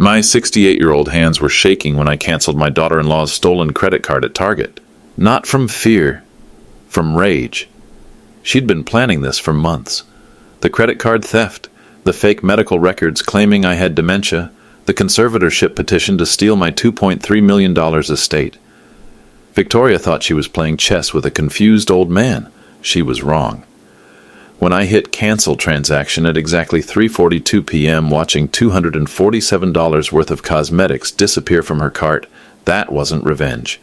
My 68-year-old hands were shaking when I canceled my daughter-in-law's stolen credit card at Target. Not from fear, from rage. She'd been planning this for months. The credit card theft, the fake medical records claiming I had dementia, the conservatorship petition to steal my $2.3 million estate. Victoria thought she was playing chess with a confused old man. She was wrong. When I hit cancel transaction at exactly 3:42 p.m. watching $247 worth of cosmetics disappear from her cart, that wasn't revenge.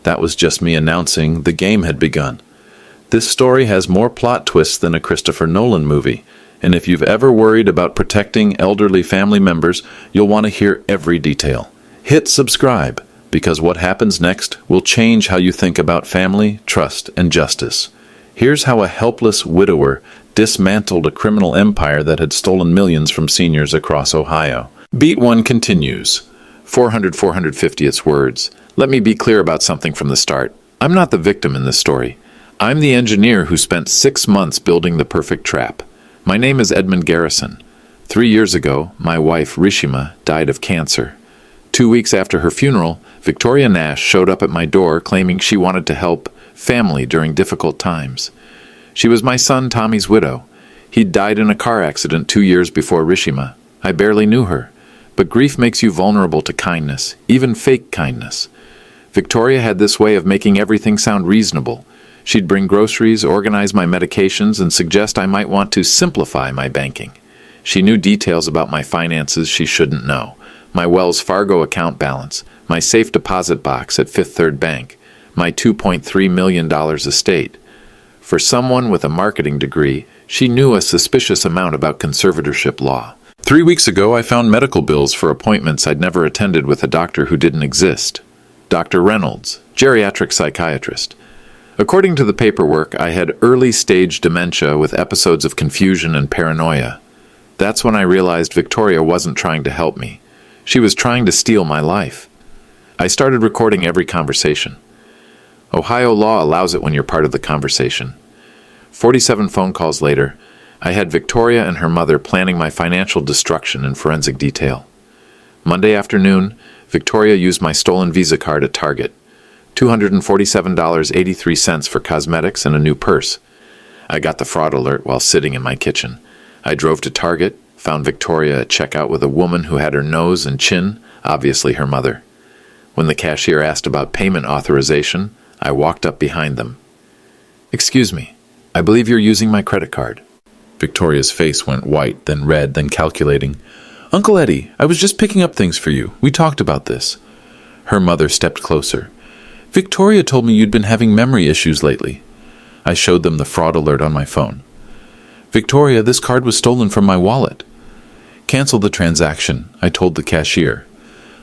That was just me announcing the game had begun. This story has more plot twists than a Christopher Nolan movie, and if you've ever worried about protecting elderly family members, you'll want to hear every detail. Hit subscribe, because what happens next will change how you think about family, trust, and justice. Here's how a helpless widower dismantled a criminal empire that had stolen millions from seniors across Ohio. Beat 1 continues. 450th words. Let me be clear about something from the start. I'm not the victim in this story. I'm the engineer who spent 6 months building the perfect trap. My name is Edmund Garrison. 3 years ago, my wife, Rishima, died of cancer. 2 weeks after her funeral, Victoria Nash showed up at my door claiming she wanted to help family during difficult times. She was my son Tommy's widow. He'd died in a car accident 2 years before Rishima. I barely knew her. But grief makes you vulnerable to kindness, even fake kindness. Victoria had this way of making everything sound reasonable. She'd bring groceries, organize my medications, and suggest I might want to simplify my banking. She knew details about my finances she shouldn't know. My Wells Fargo account balance, my safe deposit box at Fifth Third Bank, my $2.3 million estate. For someone with a marketing degree, she knew a suspicious amount about conservatorship law. 3 weeks ago, I found medical bills for appointments I'd never attended with a doctor who didn't exist. Dr. Reynolds, geriatric psychiatrist. According to the paperwork, I had early-stage dementia with episodes of confusion and paranoia. That's when I realized Victoria wasn't trying to help me. She was trying to steal my life. I started recording every conversation. Ohio law allows it when you're part of the conversation. 47 phone calls later, I had Victoria and her mother planning my financial destruction in forensic detail. Monday afternoon, Victoria used my stolen Visa card at Target. $247.83 for cosmetics and a new purse. I got the fraud alert while sitting in my kitchen. I drove to Target, found Victoria at checkout with a woman who had her nose and chin, obviously her mother. When the cashier asked about payment authorization, I walked up behind them. "Excuse me, I believe you're using my credit card." Victoria's face went white, then red, then calculating. "Uncle Eddie, I was just picking up things for you. We talked about this." Her mother stepped closer. "Victoria told me you'd been having memory issues lately." I showed them the fraud alert on my phone. "Victoria, this card was stolen from my wallet." "Cancel the transaction," I told the cashier.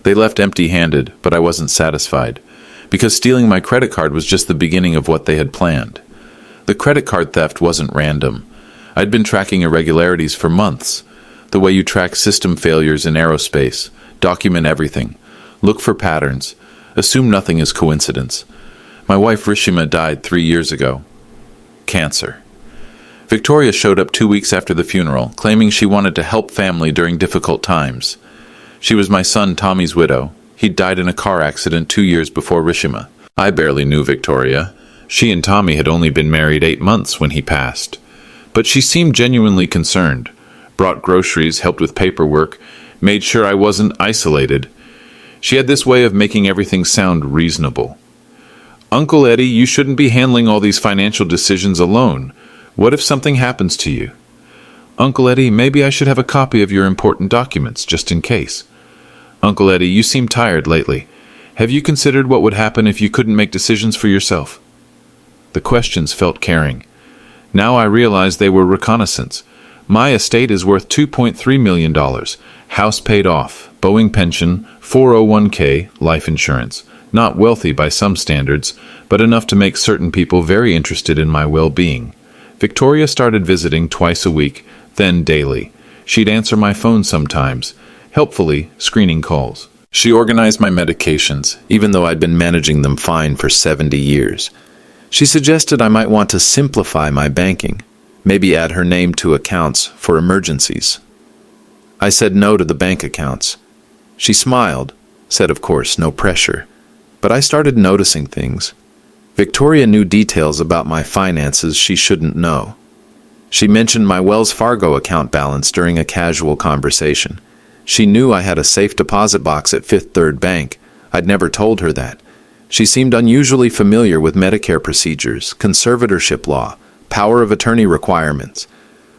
They left empty-handed, but I wasn't satisfied, because stealing my credit card was just the beginning of what they had planned. The credit card theft wasn't random. I'd been tracking irregularities for months. The way you track system failures in aerospace. Document everything. Look for patterns. Assume nothing is coincidence. My wife Rishima died 3 years ago. Cancer. Victoria showed up 2 weeks after the funeral, claiming she wanted to help family during difficult times. She was my son Tommy's widow. He'd died in a car accident 2 years before Rishima. I barely knew Victoria. She and Tommy had only been married 8 months when he passed. But she seemed genuinely concerned. Brought groceries, helped with paperwork, made sure I wasn't isolated. She had this way of making everything sound reasonable. "Uncle Eddie, you shouldn't be handling all these financial decisions alone. What if something happens to you?" "Uncle Eddie, maybe I should have a copy of your important documents, just in case." "Uncle Eddie, you seem tired lately. Have you considered what would happen if you couldn't make decisions for yourself?" The questions felt caring. Now I realized they were reconnaissance. My estate is worth $2.3 million. House paid off, Boeing pension, 401k, life insurance. Not wealthy by some standards, but enough to make certain people very interested in my well-being. Victoria started visiting twice a week, then daily. She'd answer my phone sometimes, helpfully screening calls. She organized my medications, even though I'd been managing them fine for 70 years. She suggested I might want to simplify my banking, maybe add her name to accounts for emergencies. I said no to the bank accounts. She smiled, said of course no pressure, but I started noticing things. Victoria knew details about my finances she shouldn't know. She mentioned my Wells Fargo account balance during a casual conversation. She knew I had a safe deposit box at Fifth Third Bank. I'd never told her that. She seemed unusually familiar with Medicare procedures, conservatorship law, power of attorney requirements.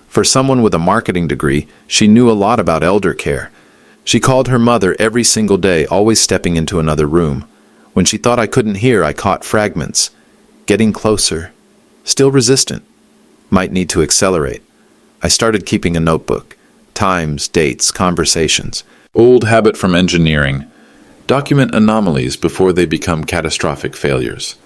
For someone with a marketing degree, she knew a lot about elder care. She called her mother every single day, always stepping into another room. When she thought I couldn't hear, I caught fragments. Getting closer. Still resistant. Might need to accelerate. I started keeping a notebook. Times, dates, conversations. Old habit from engineering. Document anomalies before they become catastrophic failures.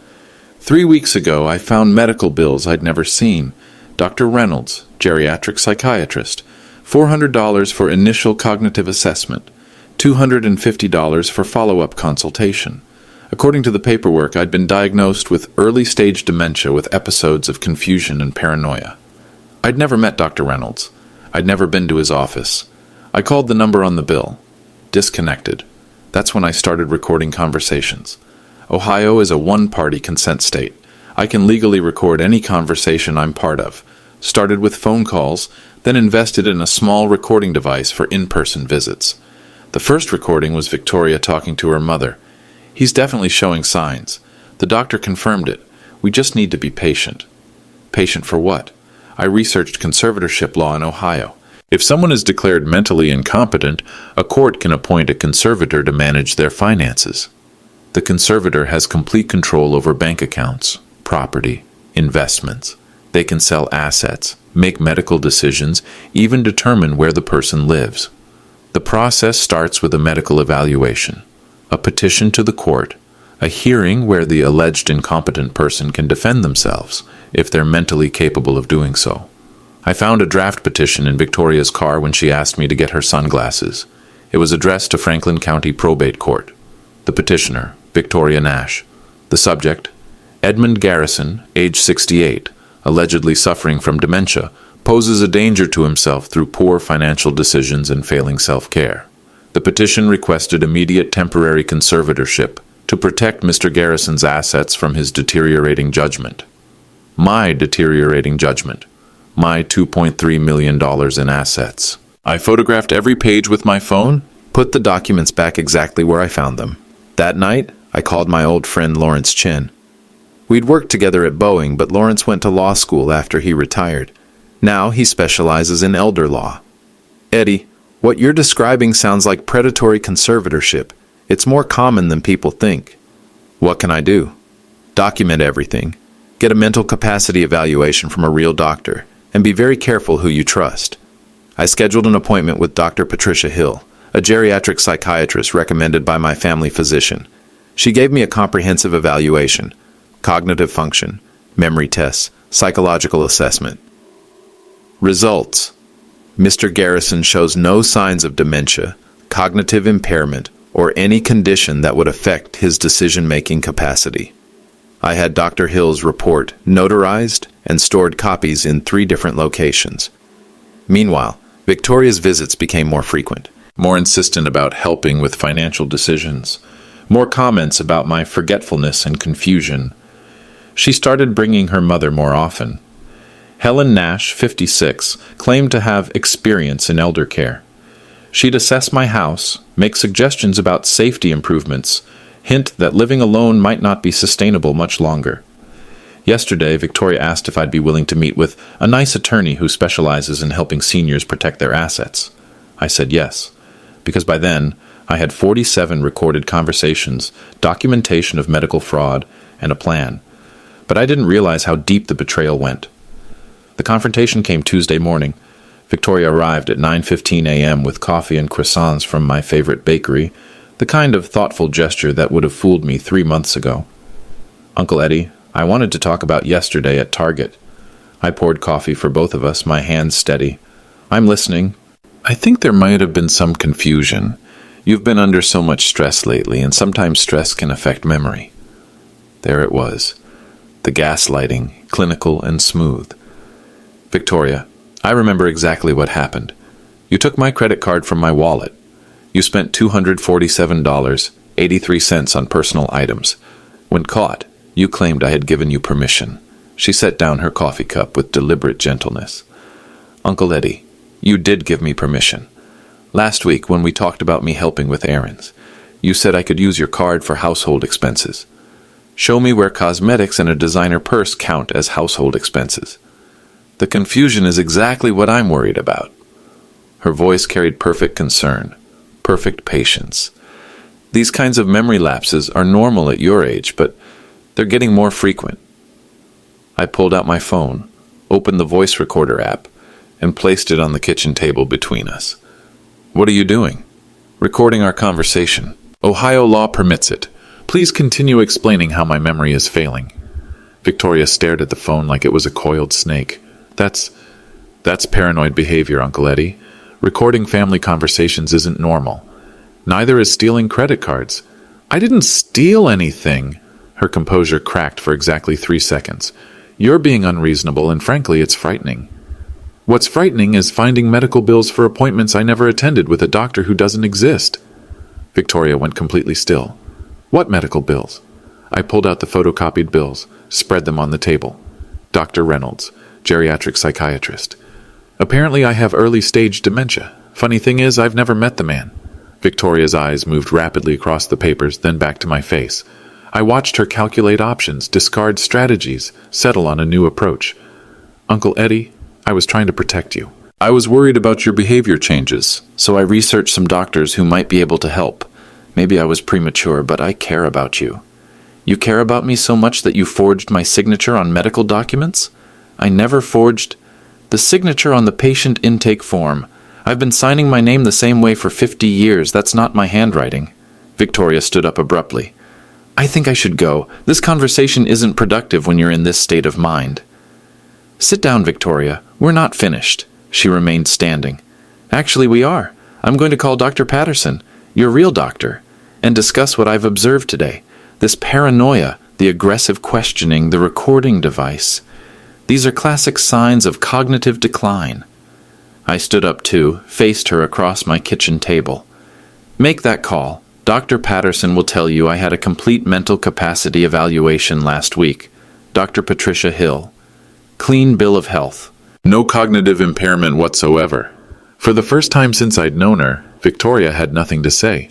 3 weeks ago, I found medical bills I'd never seen. Dr. Reynolds, geriatric psychiatrist. $400 for initial cognitive assessment. $250 for follow-up consultation. According to the paperwork, I'd been diagnosed with early-stage dementia with episodes of confusion and paranoia. I'd never met Dr. Reynolds. I'd never been to his office. I called the number on the bill. Disconnected. That's when I started recording conversations. Ohio is a one-party consent state. I can legally record any conversation I'm part of. Started with phone calls, then invested in a small recording device for in-person visits. The first recording was Victoria talking to her mother. He's definitely showing signs. The doctor confirmed it. We just need to be patient. Patient for what? I researched conservatorship law in Ohio. If someone is declared mentally incompetent, a court can appoint a conservator to manage their finances. The conservator has complete control over bank accounts, property, investments. They can sell assets, make medical decisions, even determine where the person lives. The process starts with a medical evaluation, a petition to the court, a hearing where the alleged incompetent person can defend themselves if they're mentally capable of doing so. I found a draft petition in Victoria's car when she asked me to get her sunglasses. It was addressed to Franklin County Probate Court. The petitioner, Victoria Nash. The subject, Edmund Garrison, age 68, allegedly suffering from dementia, poses a danger to himself through poor financial decisions and failing self-care. The petition requested immediate temporary conservatorship to protect Mr. Garrison's assets from his deteriorating judgment. My deteriorating judgment. My $2.3 million in assets. I photographed every page with my phone, put the documents back exactly where I found them. That night, I called my old friend Lawrence Chin. We'd worked together at Boeing, but Lawrence went to law school after he retired. Now he specializes in elder law. Eddie, what you're describing sounds like predatory conservatorship. It's more common than people think. What can I do? Document everything. Get a mental capacity evaluation from a real doctor, and be very careful who you trust. I scheduled an appointment with Dr. Patricia Hill, a geriatric psychiatrist recommended by my family physician. She gave me a comprehensive evaluation, cognitive function, memory tests, psychological assessment. Results. Mr. Garrison shows no signs of dementia, cognitive impairment, or any condition that would affect his decision-making capacity. I had Dr. Hill's report notarized and stored copies in 3 different locations. Meanwhile, Victoria's visits became more frequent. More insistent about helping with financial decisions. More comments about my forgetfulness and confusion. She started bringing her mother more often. Helen Nash, 56, claimed to have experience in elder care. She'd assess my house, make suggestions about safety improvements, hint that living alone might not be sustainable much longer. Yesterday, Victoria asked if I'd be willing to meet with a nice attorney who specializes in helping seniors protect their assets. I said yes, because by then, I had 47 recorded conversations, documentation of medical fraud, and a plan. But I didn't realize how deep the betrayal went. The confrontation came Tuesday morning. Victoria arrived at 9:15 a.m. with coffee and croissants from my favorite bakery, the kind of thoughtful gesture that would have fooled me 3 months ago. Uncle Eddie, I wanted to talk about yesterday at Target. I poured coffee for both of us, my hands steady. I'm listening. I think there might have been some confusion. You've been under so much stress lately, and sometimes stress can affect memory. There it was. The gaslighting, clinical and smooth. Victoria, I remember exactly what happened. You took my credit card from my wallet. You spent $247.83 on personal items. When caught, you claimed I had given you permission. She set down her coffee cup with deliberate gentleness. Uncle Eddie, you did give me permission. Last week, when we talked about me helping with errands, you said I could use your card for household expenses. Show me where cosmetics and a designer purse count as household expenses. The confusion is exactly what I'm worried about. Her voice carried perfect concern, perfect patience. These kinds of memory lapses are normal at your age, but they're getting more frequent. I pulled out my phone, opened the voice recorder app, and placed it on the kitchen table between us. What are you doing? Recording our conversation. Ohio law permits it. Please continue explaining how my memory is failing. Victoria stared at the phone like it was a coiled snake. That's paranoid behavior, Uncle Eddie. Recording family conversations isn't normal. Neither is stealing credit cards. I didn't steal anything. Her composure cracked for exactly 3 seconds. You're being unreasonable, and frankly, it's frightening. What's frightening is finding medical bills for appointments I never attended with a doctor who doesn't exist. Victoria went completely still. What medical bills? I pulled out the photocopied bills, spread them on the table. Dr. Reynolds, geriatric psychiatrist. Apparently I have early-stage dementia. Funny thing is, I've never met the man. Victoria's eyes moved rapidly across the papers, then back to my face. I watched her calculate options, discard strategies, settle on a new approach. Uncle Eddie, I was trying to protect you. I was worried about your behavior changes, so I researched some doctors who might be able to help. Maybe I was premature, but I care about you. You care about me so much that you forged my signature on medical documents? I never forged the signature on the patient intake form. I've been signing my name the same way for 50 years. That's not my handwriting. Victoria stood up abruptly. I think I should go. This conversation isn't productive when you're in this state of mind. Sit down, Victoria. We're not finished. She remained standing. Actually, we are. I'm going to call Dr. Patterson, your real doctor, and discuss what I've observed today. This paranoia, the aggressive questioning, the recording device. These are classic signs of cognitive decline. I stood up too, faced her across my kitchen table. Make that call. Dr. Patterson will tell you I had a complete mental capacity evaluation last week. Dr. Patricia Hill. Clean bill of health. No cognitive impairment whatsoever. For the first time since I'd known her, Victoria had nothing to say.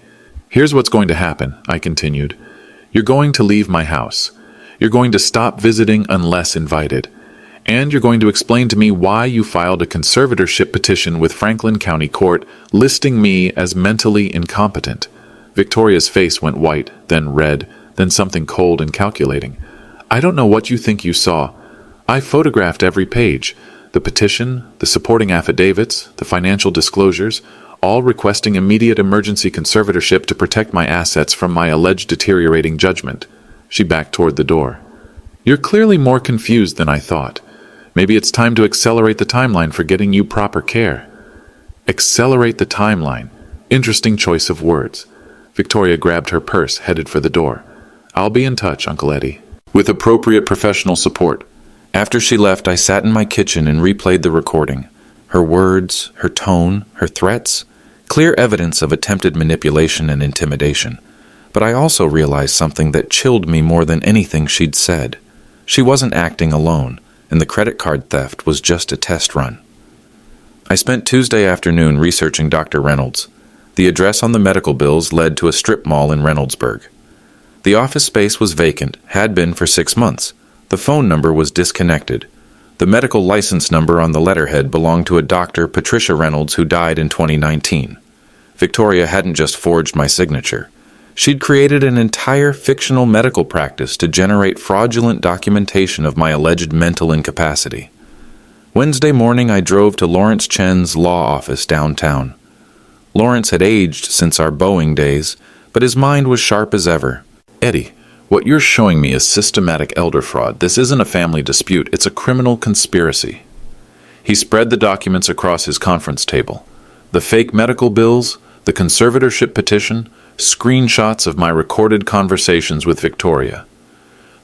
Here's what's going to happen, I continued. You're going to leave my house. You're going to stop visiting unless invited. And you're going to explain to me why you filed a conservatorship petition with Franklin County Court listing me as mentally incompetent. Victoria's face went white, then red, then something cold and calculating. I don't know what you think you saw. I photographed every page. The petition, the supporting affidavits, the financial disclosures, all requesting immediate emergency conservatorship to protect my assets from my alleged deteriorating judgment. She backed toward the door. You're clearly more confused than I thought. Maybe it's time to accelerate the timeline for getting you proper care. Accelerate the timeline. Interesting choice of words. Victoria grabbed her purse, headed for the door. I'll be in touch, Uncle Eddie. With appropriate professional support. After she left, I sat in my kitchen and replayed the recording. Her words, her tone, her threats. Clear evidence of attempted manipulation and intimidation. But I also realized something that chilled me more than anything she'd said. She wasn't acting alone, and the credit card theft was just a test run. I spent Tuesday afternoon researching Dr. Reynolds. The address on the medical bills led to a strip mall in Reynoldsburg. The office space was vacant, had been for 6 months. The phone number was disconnected. The medical license number on the letterhead belonged to a Dr. Patricia Reynolds who died in 2019. Victoria hadn't just forged my signature. She'd created an entire fictional medical practice to generate fraudulent documentation of my alleged mental incapacity. Wednesday morning, I drove to Lawrence Chen's law office downtown. Lawrence had aged since our Boeing days, but his mind was sharp as ever. Eddie, what you're showing me is systematic elder fraud. This isn't a family dispute, it's a criminal conspiracy. He spread the documents across his conference table. The fake medical bills, the conservatorship petition, screenshots of my recorded conversations with Victoria.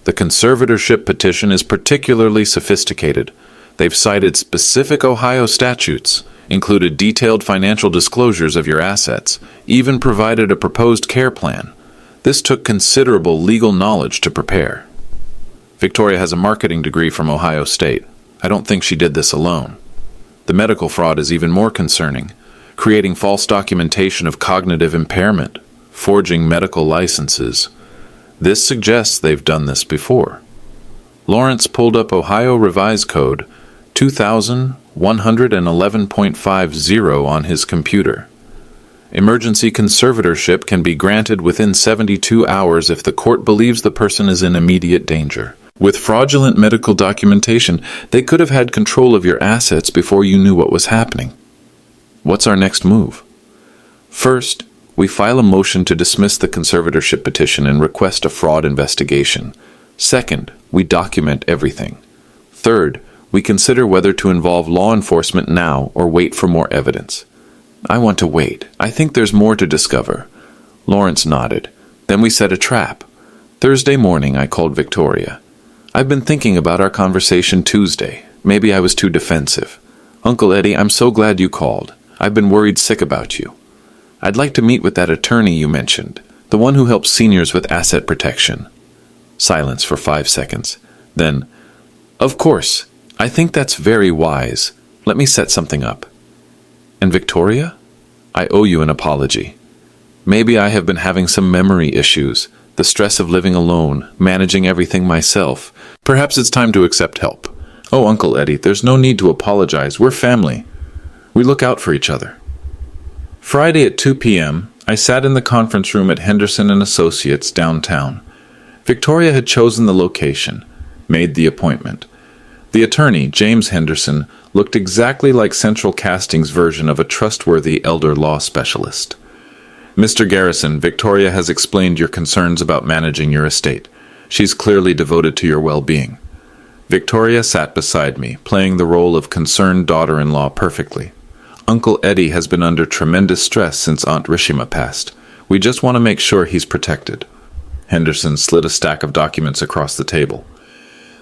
The conservatorship petition is particularly sophisticated. They've cited specific Ohio statutes, included detailed financial disclosures of your assets, even provided a proposed care plan. This took considerable legal knowledge to prepare. Victoria has a marketing degree from Ohio State. I don't think she did this alone. The medical fraud is even more concerning, creating false documentation of cognitive impairment, forging medical licenses. This suggests they've done this before. Lawrence pulled up Ohio Revised Code 2111.50 on his computer. Emergency conservatorship can be granted within 72 hours if the court believes the person is in immediate danger. With fraudulent medical documentation, they could have had control of your assets before you knew what was happening. What's our next move? First, we file a motion to dismiss the conservatorship petition and request a fraud investigation. Second, we document everything. Third, we consider whether to involve law enforcement now or wait for more evidence. I want to wait. I think there's more to discover. Lawrence nodded. Then we set a trap. Thursday morning, I called Victoria. I've been thinking about our conversation Tuesday. Maybe I was too defensive. Uncle Eddie, I'm so glad you called. I've been worried sick about you. I'd like to meet with that attorney you mentioned, the one who helps seniors with asset protection. Silence for 5 seconds. Then, of course, I think that's very wise. Let me set something up. And Victoria? I owe you an apology. Maybe I have been having some memory issues, the stress of living alone, managing everything myself. Perhaps it's time to accept help. Oh, Uncle Eddie, there's no need to apologize. We're family. We look out for each other. Friday at 2 p.m., I sat in the conference room at Henderson & Associates downtown. Victoria had chosen the location, made the appointment. The attorney, James Henderson, looked exactly like Central Casting's version of a trustworthy elder law specialist. Mr. Garrison, Victoria has explained your concerns about managing your estate. She's clearly devoted to your well-being. Victoria sat beside me, playing the role of concerned daughter-in-law perfectly. Uncle Eddie has been under tremendous stress since Aunt Rishima passed. We just want to make sure he's protected. Henderson slid a stack of documents across the table.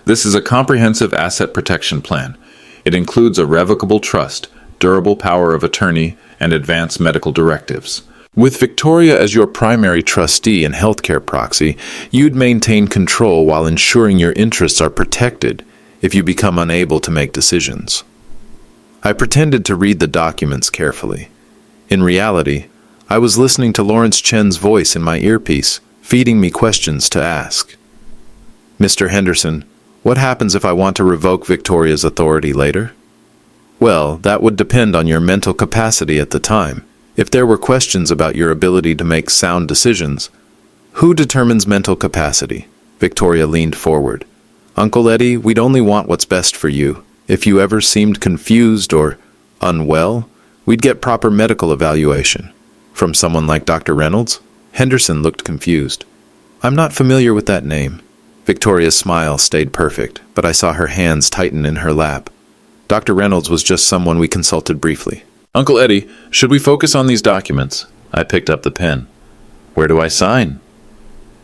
This is a comprehensive asset protection plan. It includes a revocable trust, durable power of attorney, and advanced medical directives. With Victoria as your primary trustee and healthcare proxy, you'd maintain control while ensuring your interests are protected if you become unable to make decisions. I pretended to read the documents carefully. In reality, I was listening to Lawrence Chen's voice in my earpiece, feeding me questions to ask. Mr. Henderson, what happens if I want to revoke Victoria's authority later? Well, that would depend on your mental capacity at the time. If there were questions about your ability to make sound decisions, who determines mental capacity? Victoria leaned forward. Uncle Eddie, we'd only want what's best for you. If you ever seemed confused or unwell, we'd get proper medical evaluation. From someone like Dr. Reynolds? Henderson looked confused. I'm not familiar with that name. Victoria's smile stayed perfect, but I saw her hands tighten in her lap. Dr. Reynolds was just someone we consulted briefly. Uncle Eddie, should we focus on these documents? I picked up the pen. Where do I sign?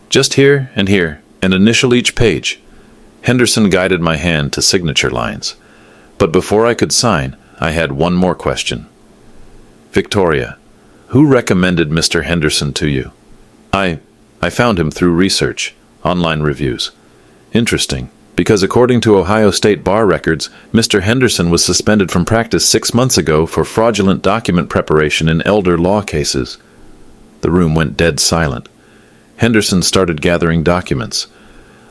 Just here, and initial each page. Henderson guided my hand to signature lines. But before I could sign, I had one more question. Victoria, who recommended Mr. Henderson to you? I found him through research, online reviews. Interesting, because according to Ohio State bar records, Mr. Henderson was suspended from practice 6 months ago for fraudulent document preparation in elder law cases. The room went dead silent. Henderson started gathering documents.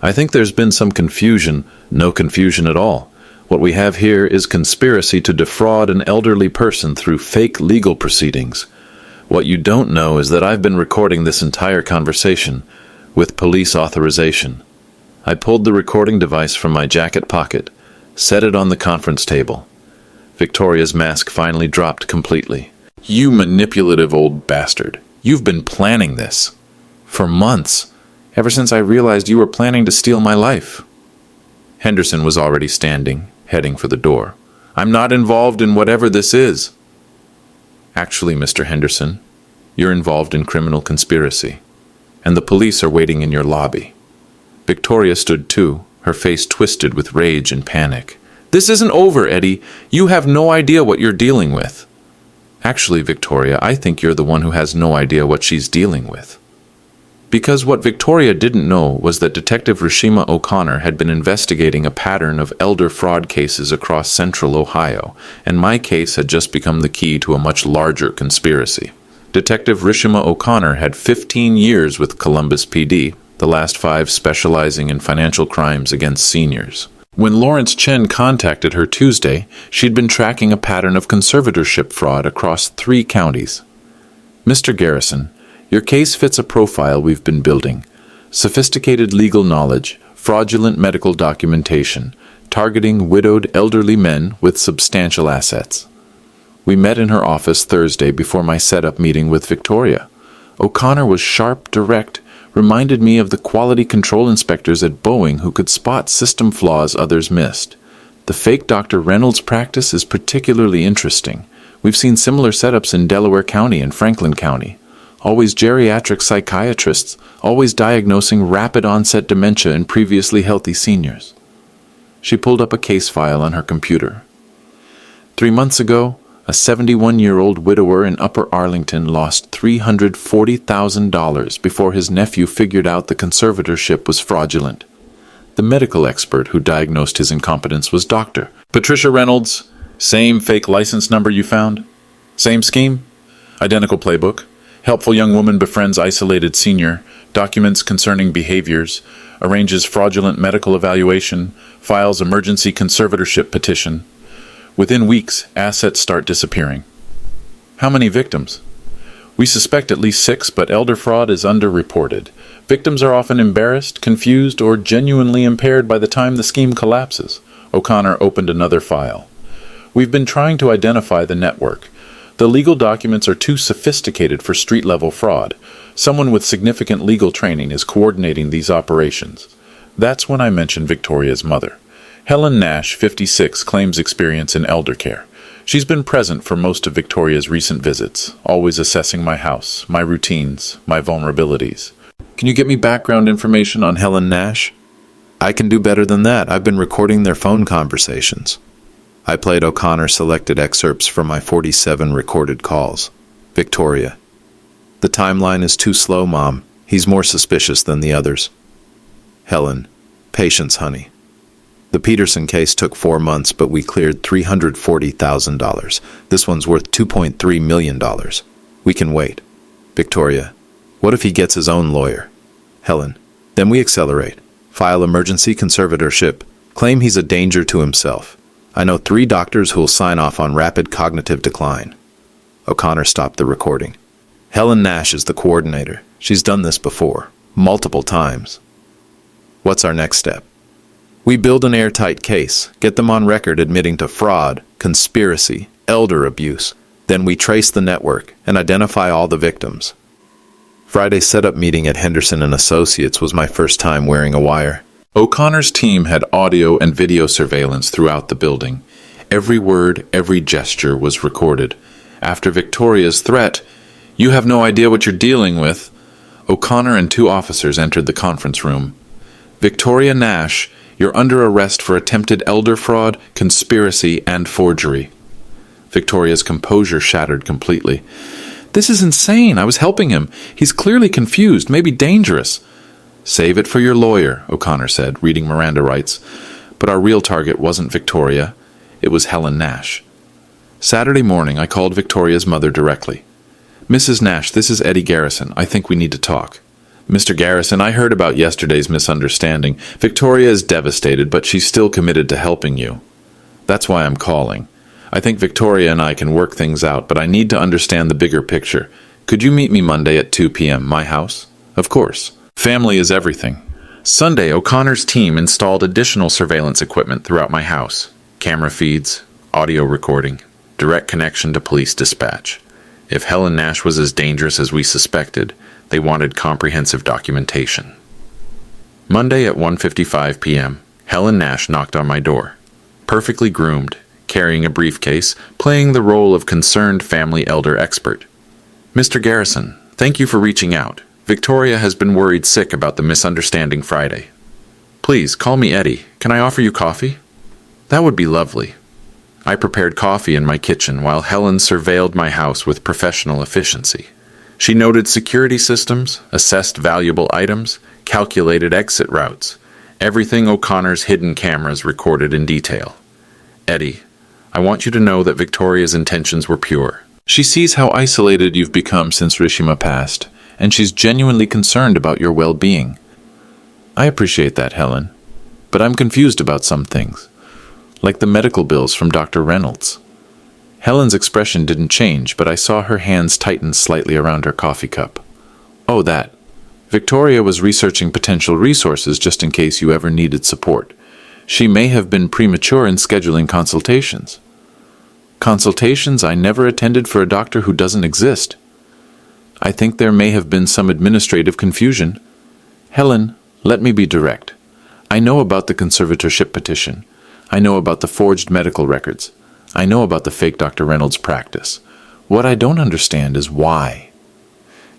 I think there's been some confusion, no confusion at all. What we have here is conspiracy to defraud an elderly person through fake legal proceedings. What you don't know is that I've been recording this entire conversation with police authorization. I pulled the recording device from my jacket pocket, set it on the conference table. Victoria's mask finally dropped completely. You manipulative old bastard. You've been planning this. For months. Ever since I realized you were planning to steal my life. Henderson was already standing, heading for the door. I'm not involved in whatever this is. Actually, Mr. Henderson, you're involved in criminal conspiracy, and the police are waiting in your lobby. Victoria stood too, her face twisted with rage and panic. This isn't over, Eddie. You have no idea what you're dealing with. Actually, Victoria, I think you're the one who has no idea what she's dealing with. Because what Victoria didn't know was that Detective Rashima O'Connor had been investigating a pattern of elder fraud cases across central Ohio, and my case had just become the key to a much larger conspiracy. Detective Rashima O'Connor had 15 years with Columbus PD, the last 5 specializing in financial crimes against seniors. When Lawrence Chen contacted her Tuesday, she'd been tracking a pattern of conservatorship fraud across 3 counties. Mr. Garrison, your case fits a profile we've been building. Sophisticated legal knowledge, fraudulent medical documentation, targeting widowed elderly men with substantial assets. We met in her office Thursday before my setup meeting with Victoria. O'Connor was sharp, direct, reminded me of the quality control inspectors at Boeing who could spot system flaws others missed. The fake Dr. Reynolds practice is particularly interesting. We've seen similar setups in Delaware County and Franklin County. Always geriatric psychiatrists, always diagnosing rapid-onset dementia in previously healthy seniors. She pulled up a case file on her computer. 3 months ago, a 71-year-old widower in Upper Arlington lost $340,000 before his nephew figured out the conservatorship was fraudulent. The medical expert who diagnosed his incompetence was Dr. Patricia Reynolds. Same fake license number you found? Same scheme? Identical playbook? Helpful young woman befriends isolated senior, documents concerning behaviors, arranges fraudulent medical evaluation, files emergency conservatorship petition. Within weeks, assets start disappearing. How many victims? We suspect at least 6, but elder fraud is underreported. Victims are often embarrassed, confused, or genuinely impaired by the time the scheme collapses. O'Connor opened another file. We've been trying to identify the network. The legal documents are too sophisticated for street-level fraud. Someone with significant legal training is coordinating these operations. That's when I mentioned Victoria's mother. Helen Nash, 56, claims experience in elder care. She's been present for most of Victoria's recent visits, always assessing my house, my routines, my vulnerabilities. Can you get me background information on Helen Nash? I can do better than that. I've been recording their phone conversations. I played O'Connor selected excerpts from my 47 recorded calls. Victoria. The timeline is too slow, Mom. He's more suspicious than the others. Helen. Patience, honey. The Peterson case took 4 months, but we cleared $340,000. This one's worth $2.3 million. We can wait. Victoria. What if he gets his own lawyer? Helen. Then we accelerate. File emergency conservatorship. Claim he's a danger to himself. I know 3 doctors who'll sign off on rapid cognitive decline. O'Connor stopped the recording. Helen Nash is the coordinator. She's done this before, multiple times. What's our next step? We build an airtight case, get them on record admitting to fraud, conspiracy, elder abuse. Then we trace the network and identify all the victims. Friday's setup meeting at Henderson & Associates was my first time wearing a wire. O'Connor's team had audio and video surveillance throughout the building. Every word, every gesture was recorded. After Victoria's threat, "You have no idea what you're dealing with," O'Connor and 2 officers entered the conference room. "Victoria Nash, you're under arrest for attempted elder fraud, conspiracy, and forgery." Victoria's composure shattered completely. "This is insane. I was helping him. He's clearly confused, maybe dangerous." "Save it for your lawyer," O'Connor said, reading Miranda rights. But our real target wasn't Victoria. It was Helen Nash. Saturday morning, I called Victoria's mother directly. "Mrs. Nash, this is Eddie Garrison. I think we need to talk." "Mr. Garrison, I heard about yesterday's misunderstanding. Victoria is devastated, but she's still committed to helping you. That's why I'm calling. I think Victoria and I can work things out, but I need to understand the bigger picture. Could you meet me Monday at 2 p.m., my house?" "Of course. Family is everything." Sunday, O'Connor's team installed additional surveillance equipment throughout my house. Camera feeds, audio recording, direct connection to police dispatch. If Helen Nash was as dangerous as we suspected, they wanted comprehensive documentation. Monday at 1:55 p.m., Helen Nash knocked on my door. Perfectly groomed, carrying a briefcase, playing the role of concerned family elder expert. "Mr. Garrison, thank you for reaching out. Victoria has been worried sick about the misunderstanding Friday. Please, call me Eddie. Can I offer you coffee?" That would be lovely. I prepared coffee in my kitchen while Helen surveilled my house with professional efficiency. She noted security systems, assessed valuable items, calculated exit routes. Everything O'Connor's hidden cameras recorded in detail. Eddie, I want you to know that Victoria's intentions were pure. She sees how isolated you've become since Rishima passed, and she's genuinely concerned about your well-being. I appreciate that, Helen, but I'm confused about some things, like the medical bills from Dr. Reynolds. Helen's expression didn't change, but I saw her hands tighten slightly around her coffee cup. Oh, that. Victoria was researching potential resources just in case you ever needed support. She may have been premature in scheduling consultations. Consultations I never attended for a doctor who doesn't exist. I think there may have been some administrative confusion. Helen, let me be direct. I know about the conservatorship petition. I know about the forged medical records. I know about the fake Dr. Reynolds practice. What I don't understand is why.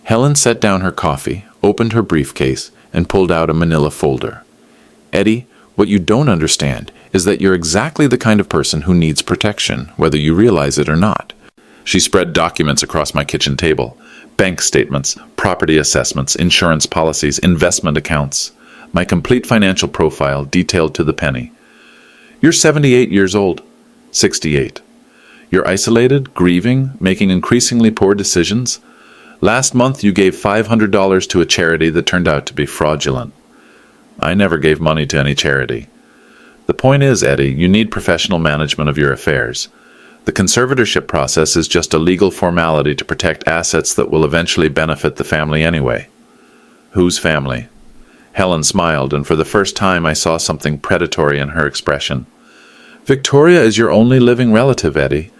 Helen set down her coffee, opened her briefcase, and pulled out a manila folder. Eddie, what you don't understand is that you're exactly the kind of person who needs protection, whether you realize it or not. She spread documents across my kitchen table. Bank statements, property assessments, insurance policies, investment accounts. My complete financial profile detailed to the penny. You're 78 years old. 68. You're isolated, grieving, making increasingly poor decisions. Last month you gave $500 to a charity that turned out to be fraudulent. I never gave money to any charity. The point is, Eddie, you need professional management of your affairs. The conservatorship process is just a legal formality to protect assets that will eventually benefit the family anyway. Whose family? Helen smiled, and for the first time I saw something predatory in her expression. Victoria is your only living relative, Eddie.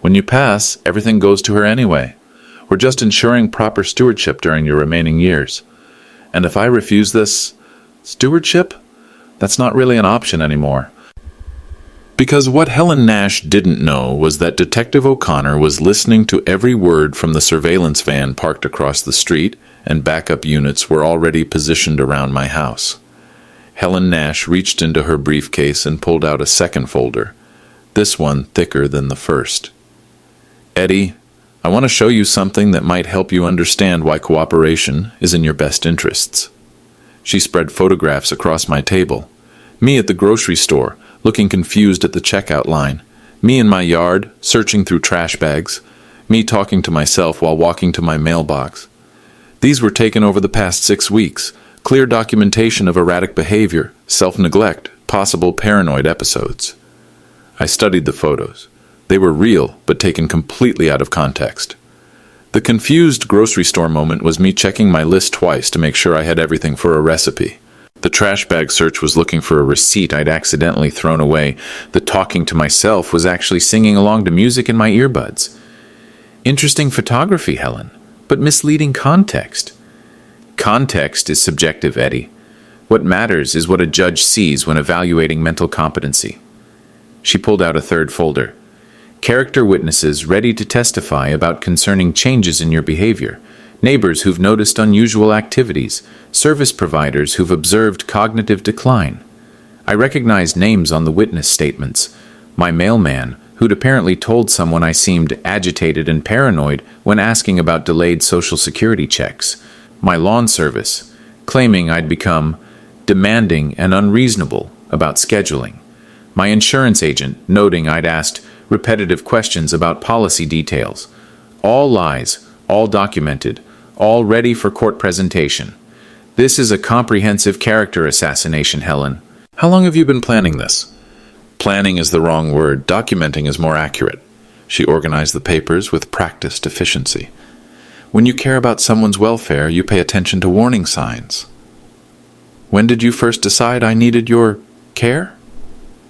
When you pass, everything goes to her anyway. We're just ensuring proper stewardship during your remaining years. And if I refuse this stewardship, that's not really an option anymore. Because what Helen Nash didn't know was that Detective O'Connor was listening to every word from the surveillance van parked across the street, and backup units were already positioned around my house. Helen Nash reached into her briefcase and pulled out a second folder, this one thicker than the first. Eddie, I want to show you something that might help you understand why cooperation is in your best interests. She spread photographs across my table. Me at the grocery store, looking confused at the checkout line. Me in my yard, searching through trash bags. Me talking to myself while walking to my mailbox. These were taken over the past 6 weeks. Clear documentation of erratic behavior, self-neglect, possible paranoid episodes. I studied the photos. They were real, but taken completely out of context. The confused grocery store moment was me checking my list twice to make sure I had everything for a recipe. The trash bag search was looking for a receipt I'd accidentally thrown away. The talking to myself was actually singing along to music in my earbuds. Interesting photography, Helen, but misleading context. Context is subjective, Eddie. What matters is what a judge sees when evaluating mental competency. She pulled out a third folder. Character witnesses ready to testify about concerning changes in your behavior. Neighbors who've noticed unusual activities. Service providers who've observed cognitive decline. I recognized names on the witness statements. My mailman, who'd apparently told someone I seemed agitated and paranoid when asking about delayed Social Security checks. My lawn service, claiming I'd become demanding and unreasonable about scheduling. My insurance agent, noting I'd asked repetitive questions about policy details. All lies, all documented, all ready for court presentation. This is a comprehensive character assassination, Helen. How long have you been planning this? Planning is the wrong word. Documenting is more accurate. She organized the papers with practiced efficiency. When you care about someone's welfare, you pay attention to warning signs. When did you first decide I needed your care?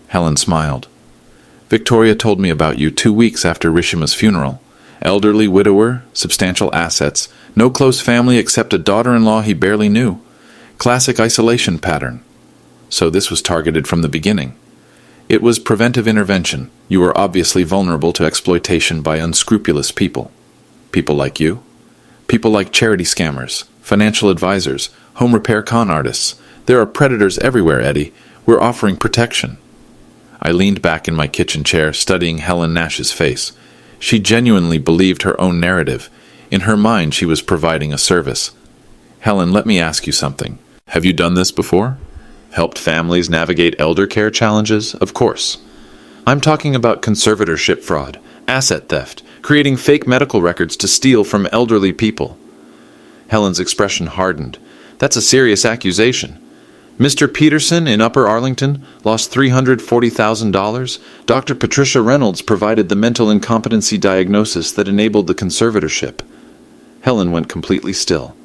Helen smiled. Victoria told me about you 2 weeks after Rishima's funeral. Elderly widower, substantial assets, no close family except a daughter-in-law he barely knew. Classic isolation pattern. So this was targeted from the beginning. It was preventive intervention. You were obviously vulnerable to exploitation by unscrupulous people. People like you. People like charity scammers, financial advisors, home repair con artists. There are predators everywhere, Eddie. We're offering protection. I leaned back in my kitchen chair, studying Helen Nash's face. She genuinely believed her own narrative. In her mind, she was providing a service. Helen, let me ask you something. Have you done this before? Helped families navigate elder care challenges? Of course. I'm talking about conservatorship fraud, asset theft, creating fake medical records to steal from elderly people. Helen's expression hardened. That's a serious accusation. Mr. Peterson in Upper Arlington lost $340,000. Dr. Patricia Reynolds provided the mental incompetency diagnosis that enabled the conservatorship. Helen went completely still.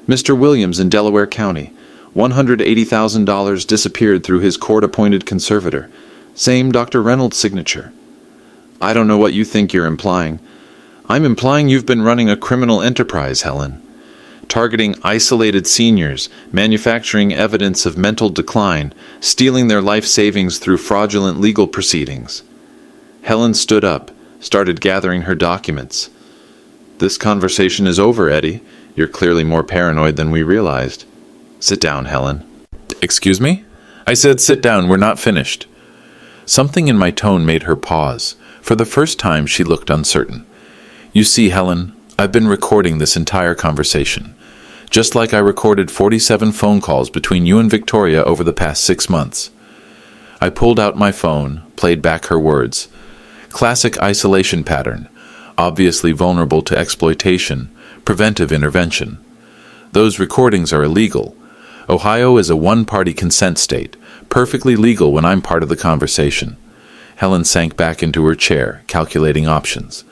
Mr. Williams in Delaware County, $180,000 disappeared through his court-appointed conservator. Same Dr. Reynolds' signature. I don't know what you think you're implying. I'm implying you've been running a criminal enterprise, Helen. Targeting isolated seniors, manufacturing evidence of mental decline, stealing their life savings through fraudulent legal proceedings. Helen stood up, started gathering her documents. This conversation is over, Eddie. You're clearly more paranoid than we realized. Sit down, Helen. Excuse me? I said sit down, we're not finished. Something in my tone made her pause. For the first time, she looked uncertain. You see, Helen, I've been recording this entire conversation. Just like I recorded 47 phone calls between you and Victoria over the past 6 months. I pulled out my phone, played back her words. Classic isolation pattern, obviously vulnerable to exploitation, preventive intervention. Those recordings are illegal. Ohio is a one-party consent state, perfectly legal when I'm part of the conversation. Helen sank back into her chair, calculating options.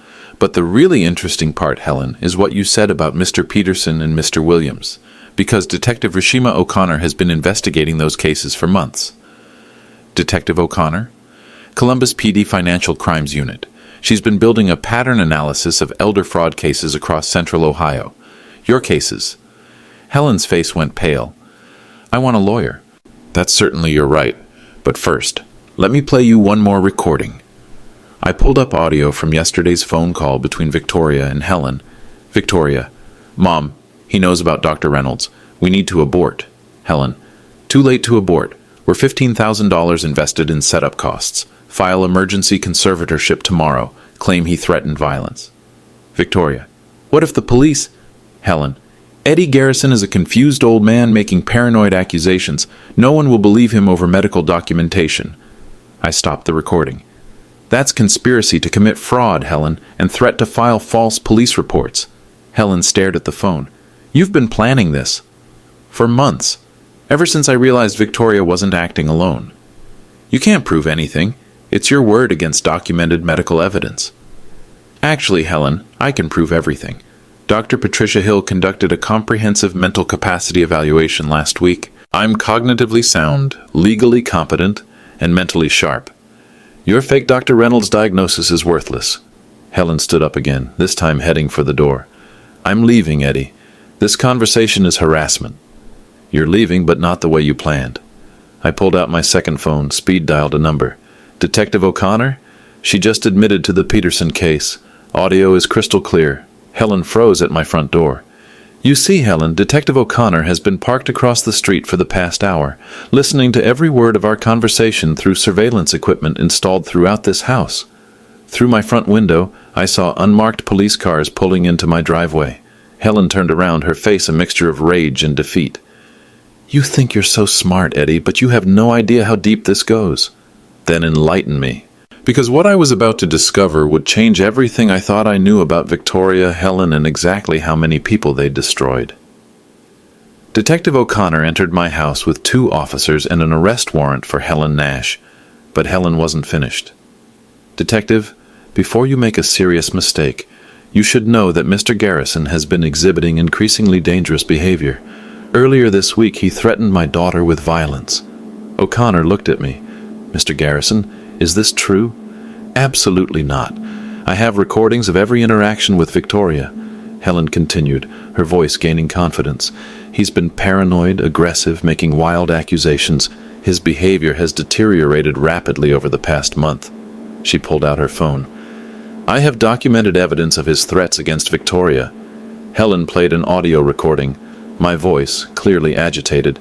But the really interesting part, Helen, is what you said about Mr. Peterson and Mr. Williams, because Detective Rashima O'Connor has been investigating those cases for months. Detective O'Connor? Columbus PD Financial Crimes Unit. She's been building a pattern analysis of elder fraud cases across central Ohio. Your cases. Helen's face went pale. I want a lawyer. That's certainly your right. But first, let me play you one more recording. I pulled up audio from yesterday's phone call between Victoria and Helen. Victoria, Mom, he knows about Dr. Reynolds. We need to abort. Helen, too late to abort. We're $15,000 invested in setup costs. File emergency conservatorship tomorrow. Claim he threatened violence. Victoria, what if the police... Helen, Eddie Garrison is a confused old man making paranoid accusations. No one will believe him over medical documentation. I stopped the recording. That's conspiracy to commit fraud, Helen, and threat to file false police reports. Helen stared at the phone. You've been planning this. For months. Ever since I realized Victoria wasn't acting alone. You can't prove anything. It's your word against documented medical evidence. Actually, Helen, I can prove everything. Dr. Patricia Hill conducted a comprehensive mental capacity evaluation last week. I'm cognitively sound, legally competent, and mentally sharp. Your fake Dr. Reynolds' diagnosis is worthless. Helen stood up again, this time heading for the door. I'm leaving, Eddie. This conversation is harassment. You're leaving, but not the way you planned. I pulled out my second phone, speed-dialed a number. Detective O'Connor? She just admitted to the Peterson case. Audio is crystal clear. Helen froze at my front door. You see, Helen, Detective O'Connor has been parked across the street for the past hour, listening to every word of our conversation through surveillance equipment installed throughout this house. Through my front window, I saw unmarked police cars pulling into my driveway. Helen turned around, her face a mixture of rage and defeat. You think you're so smart, Eddie, but you have no idea how deep this goes. Then enlighten me. Because what I was about to discover would change everything I thought I knew about Victoria, Helen, and exactly how many people they destroyed. Detective O'Connor entered my house with 2 officers and an arrest warrant for Helen Nash, but Helen wasn't finished. Detective, before you make a serious mistake, you should know that Mr. Garrison has been exhibiting increasingly dangerous behavior. Earlier this week, he threatened my daughter with violence. O'Connor looked at me. Mr. Garrison, is this true? Absolutely not. I have recordings of every interaction with Victoria. Helen continued, her voice gaining confidence. He's been paranoid, aggressive, making wild accusations. His behavior has deteriorated rapidly over the past month. She pulled out her phone. I have documented evidence of his threats against Victoria. Helen played an audio recording, my voice clearly agitated.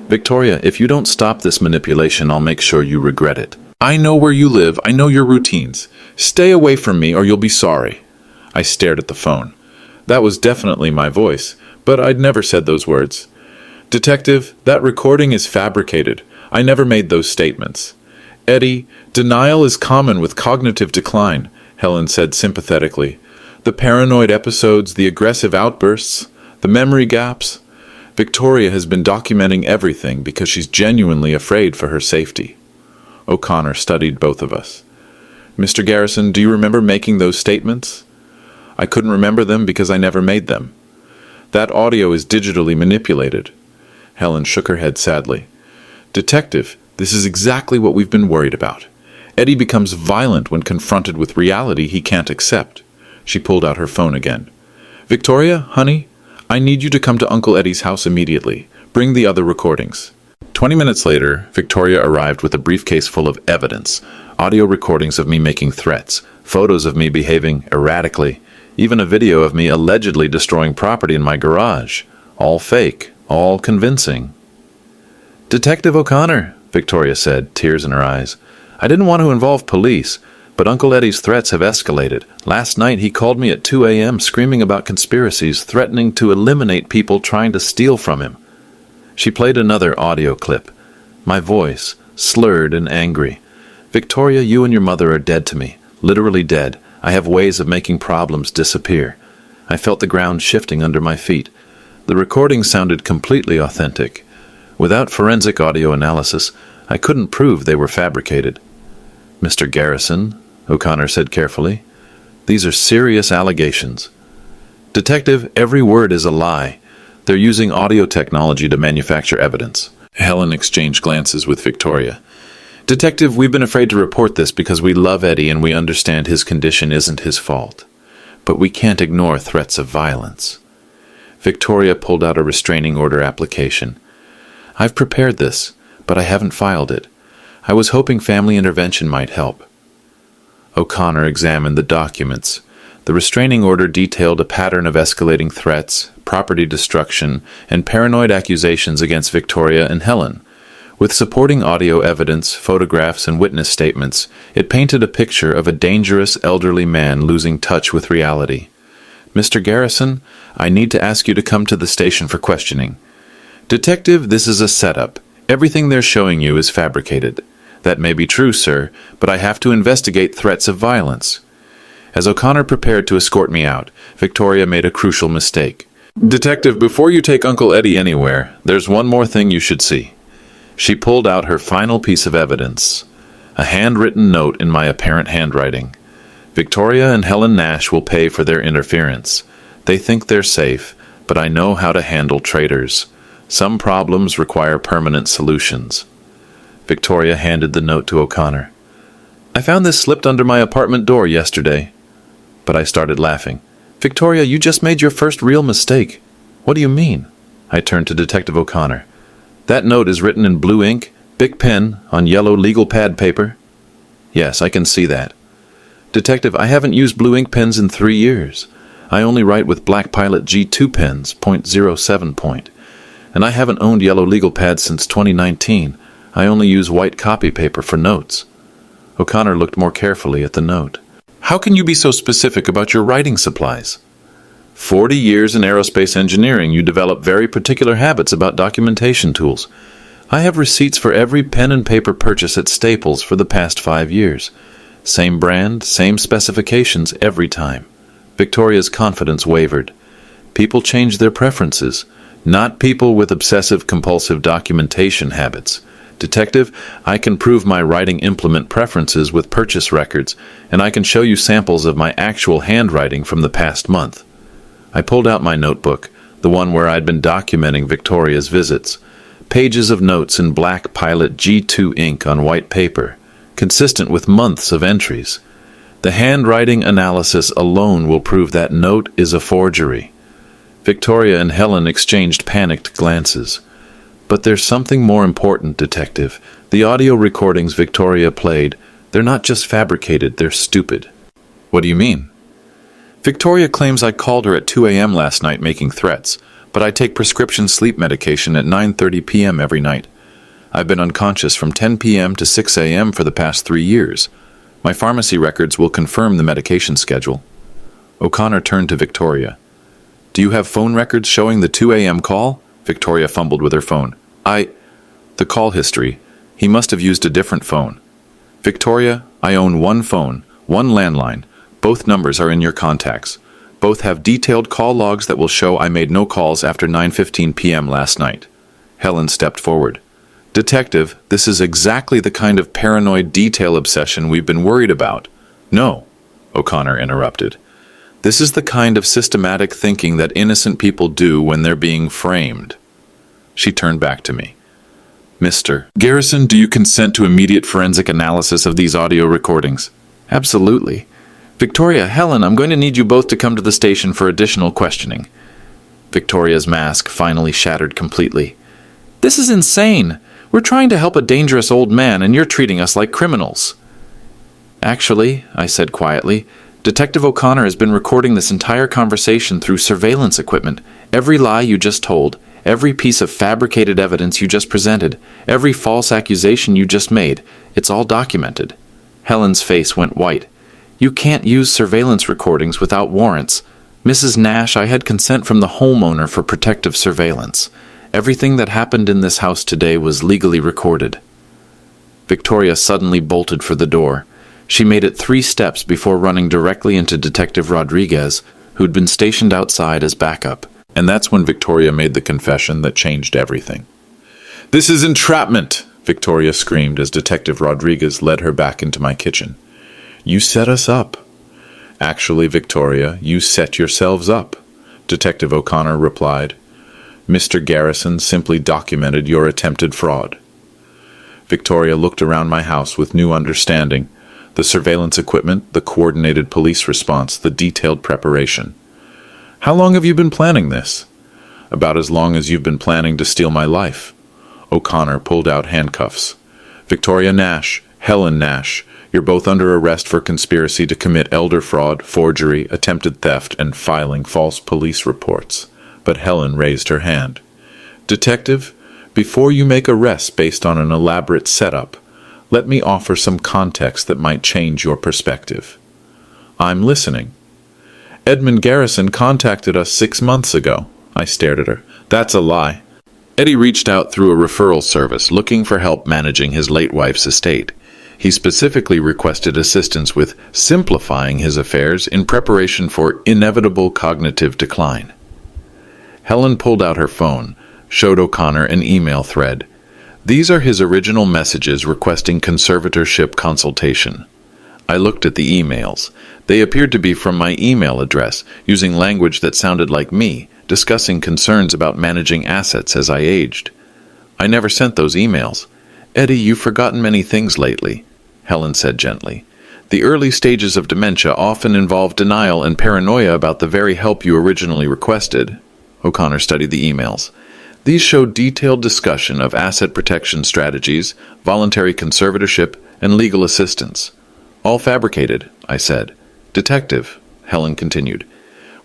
Victoria, if you don't stop this manipulation, I'll make sure you regret it. I know where you live. I know your routines. Stay away from me or you'll be sorry. I stared at the phone. That was definitely my voice, but I'd never said those words. Detective, that recording is fabricated. I never made those statements. Eddie, denial is common with cognitive decline, Helen said sympathetically. The paranoid episodes, the aggressive outbursts, the memory gaps. Victoria has been documenting everything because she's genuinely afraid for her safety. O'Connor studied both of us. Mr. Garrison, do you remember making those statements? I couldn't remember them because I never made them. That audio is digitally manipulated. Helen shook her head sadly. Detective, this is exactly what we've been worried about. Eddie becomes violent when confronted with reality he can't accept. She pulled out her phone again. Victoria, honey, I need you to come to Uncle Eddie's house immediately. Bring the other recordings. 20 minutes later, Victoria arrived with a briefcase full of evidence, audio recordings of me making threats, photos of me behaving erratically, even a video of me allegedly destroying property in my garage. All fake, all convincing. Detective O'Connor, Victoria said, tears in her eyes. I didn't want to involve police, but Uncle Eddie's threats have escalated. Last night he called me at 2 a.m. screaming about conspiracies, threatening to eliminate people trying to steal from him. She played another audio clip. My voice, slurred and angry. Victoria, you and your mother are dead to me. Literally dead. I have ways of making problems disappear. I felt the ground shifting under my feet. The recording sounded completely authentic. Without forensic audio analysis, I couldn't prove they were fabricated. Mr. Garrison, O'Connor said carefully, these are serious allegations. Detective, every word is a lie. They're using audio technology to manufacture evidence. Helen exchanged glances with Victoria. Detective, we've been afraid to report this because we love Eddie and we understand his condition isn't his fault. But we can't ignore threats of violence. Victoria pulled out a restraining order application. I've prepared this, but I haven't filed it. I was hoping family intervention might help. O'Connor examined the documents. The restraining order detailed a pattern of escalating threats, property destruction, and paranoid accusations against Victoria and Helen. With supporting audio evidence, photographs, and witness statements, it painted a picture of a dangerous elderly man losing touch with reality. Mr. Garrison, I need to ask you to come to the station for questioning. Detective, this is a setup. Everything they're showing you is fabricated. That may be true, sir, but I have to investigate threats of violence. As O'Connor prepared to escort me out, Victoria made a crucial mistake. Detective, before you take Uncle Eddie anywhere, there's one more thing you should see. She pulled out her final piece of evidence, a handwritten note in my apparent handwriting. Victoria and Helen Nash will pay for their interference. They think they're safe, but I know how to handle traitors. Some problems require permanent solutions. Victoria handed the note to O'Connor. I found this slipped under my apartment door yesterday. But I started laughing. Victoria, you just made your first real mistake. What do you mean? I turned to Detective O'Connor. That note is written in blue ink, Bic pen, on yellow legal pad paper. Yes, I can see that. Detective, I haven't used blue ink pens in 3 years. I only write with Black Pilot G2 pens, .07 point. And I haven't owned yellow legal pads since 2019. I only use white copy paper for notes. O'Connor looked more carefully at the note. How can you be so specific about your writing supplies? 40 years in aerospace engineering, you develop very particular habits about documentation tools. I have receipts for every pen and paper purchase at Staples for the past 5 years. Same brand, same specifications every time. Victoria's confidence wavered. People change their preferences, not people with obsessive-compulsive documentation habits. Detective, I can prove my writing implement preferences with purchase records, and I can show you samples of my actual handwriting from the past month. I pulled out my notebook, the one where I'd been documenting Victoria's visits. Pages of notes in Black Pilot G2 ink on white paper, consistent with months of entries. The handwriting analysis alone will prove that note is a forgery. Victoria and Helen exchanged panicked glances. But there's something more important, Detective. The audio recordings Victoria played, they're not just fabricated, they're stupid. What do you mean? Victoria claims I called her at 2 a.m. last night making threats, but I take prescription sleep medication at 9:30 p.m. every night. I've been unconscious from 10 p.m. to 6 a.m. for the past 3 years. My pharmacy records will confirm the medication schedule." O'Connor turned to Victoria. "Do you have phone records showing the 2 a.m. call?" Victoria fumbled with her phone. The call history. He must have used a different phone." "Victoria, I own one phone, one landline. Both numbers are in your contacts. Both have detailed call logs that will show I made no calls after 9:15 p.m. last night." Helen stepped forward. "Detective, this is exactly the kind of paranoid detail obsession we've been worried about." "No," O'Connor interrupted. "This is the kind of systematic thinking that innocent people do when they're being framed." She turned back to me. "Mr. Garrison, do you consent to immediate forensic analysis of these audio recordings?" "Absolutely. Victoria, Helen, I'm going to need you both to come to the station for additional questioning." Victoria's mask finally shattered completely. "This is insane. We're trying to help a dangerous old man, and you're treating us like criminals." "Actually," I said quietly, "Detective O'Connor has been recording this entire conversation through surveillance equipment. Every lie you just told, every piece of fabricated evidence you just presented, every false accusation you just made, it's all documented." Helen's face went white. "You can't use surveillance recordings without warrants. Mrs. Nash, I had consent from the homeowner for protective surveillance. Everything that happened in this house today was legally recorded." Victoria suddenly bolted for the door. She made it 3 steps before running directly into Detective Rodriguez, who'd been stationed outside as backup. And that's when Victoria made the confession that changed everything. "This is entrapment!" Victoria screamed as Detective Rodriguez led her back into my kitchen. "You set us up." "Actually, Victoria, you set yourselves up," Detective O'Connor replied. "Mr. Garrison simply documented your attempted fraud." Victoria looked around my house with new understanding. The surveillance equipment, the coordinated police response, the detailed preparation. "How long have you been planning this?" "About as long as you've been planning to steal my life." O'Connor pulled out handcuffs. "Victoria Nash, Helen Nash, you're both under arrest for conspiracy to commit elder fraud, forgery, attempted theft, and filing false police reports." But Helen raised her hand. "Detective, before you make arrests based on an elaborate setup, let me offer some context that might change your perspective." "I'm listening." "Edmund Garrison contacted us 6 months ago." I stared at her. "That's a lie." Eddie reached out through a referral service looking for help managing his late wife's estate. He specifically requested assistance with simplifying his affairs in preparation for inevitable cognitive decline. Helen pulled out her phone, showed O'Connor an email thread. "These are his original messages requesting conservatorship consultation." I looked at the emails. They appeared to be from my email address, using language that sounded like me, discussing concerns about managing assets as I aged. "I never sent those emails." "Eddie, you've forgotten many things lately," Helen said gently. "The early stages of dementia often involve denial and paranoia about the very help you originally requested." O'Connor studied the emails. "These show detailed discussion of asset protection strategies, voluntary conservatorship, and legal assistance." "All fabricated," I said. "Detective," Helen continued,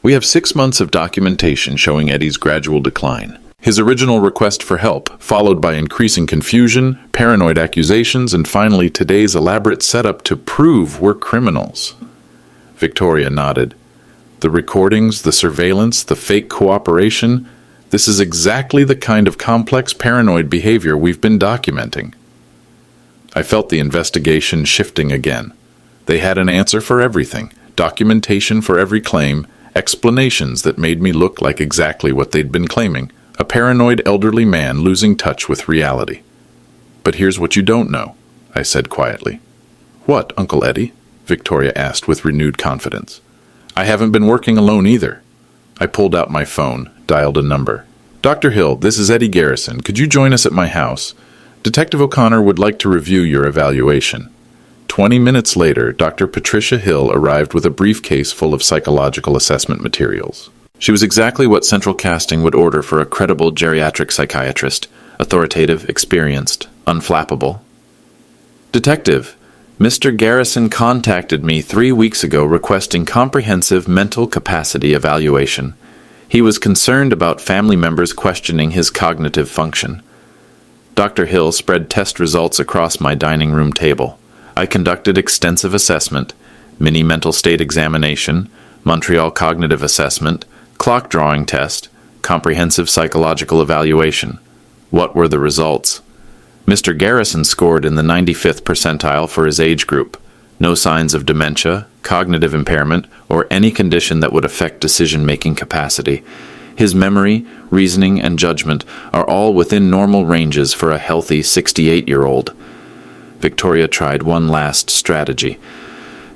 "we have 6 months of documentation showing Eddie's gradual decline. His original request for help, followed by increasing confusion, paranoid accusations, and finally today's elaborate setup to prove we're criminals." Victoria nodded. "The recordings, the surveillance, the fake cooperation, this is exactly the kind of complex paranoid behavior we've been documenting." I felt the investigation shifting again. They had an answer for everything, documentation for every claim, explanations that made me look like exactly what they'd been claiming, a paranoid elderly man losing touch with reality. "But here's what you don't know," I said quietly. "What, Uncle Eddie?" Victoria asked with renewed confidence. "I haven't been working alone either." I pulled out my phone, dialed a number. "Dr. Hill, this is Eddie Garrison. Could you join us at my house? Detective O'Connor would like to review your evaluation." 20 minutes later, Dr. Patricia Hill arrived with a briefcase full of psychological assessment materials. She was exactly what central casting would order for a credible geriatric psychiatrist, authoritative, experienced, unflappable. "Detective, Mr. Garrison contacted me 3 weeks ago requesting comprehensive mental capacity evaluation. He was concerned about family members questioning his cognitive function. Dr. Hill spread test results across my dining room table. I conducted extensive assessment, mini mental state examination, Montreal cognitive assessment, clock drawing test, comprehensive psychological evaluation. What were the results? Mr. Garrison scored in the 95th percentile for his age group. No signs of dementia, cognitive impairment, or any condition that would affect decision-making capacity. His memory, reasoning, and judgment are all within normal ranges for a healthy 68-year-old. Victoria tried one last strategy.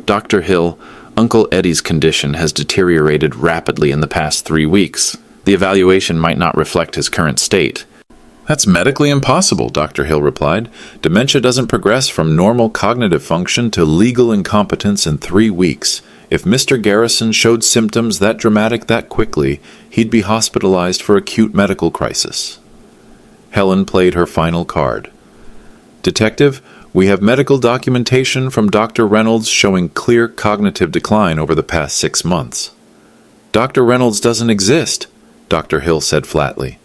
Dr. Hill, Uncle Eddie's condition has deteriorated rapidly in the past 3 weeks. The evaluation might not reflect his current state. That's medically impossible, Dr. Hill replied. Dementia doesn't progress from normal cognitive function to legal incompetence in 3 weeks. If Mr. Garrison showed symptoms that dramatic that quickly, he'd be hospitalized for acute medical crisis. Helen played her final card. Detective, we have medical documentation from Dr. Reynolds showing clear cognitive decline over the past 6 months. Dr. Reynolds doesn't exist, Dr. Hill said flatly.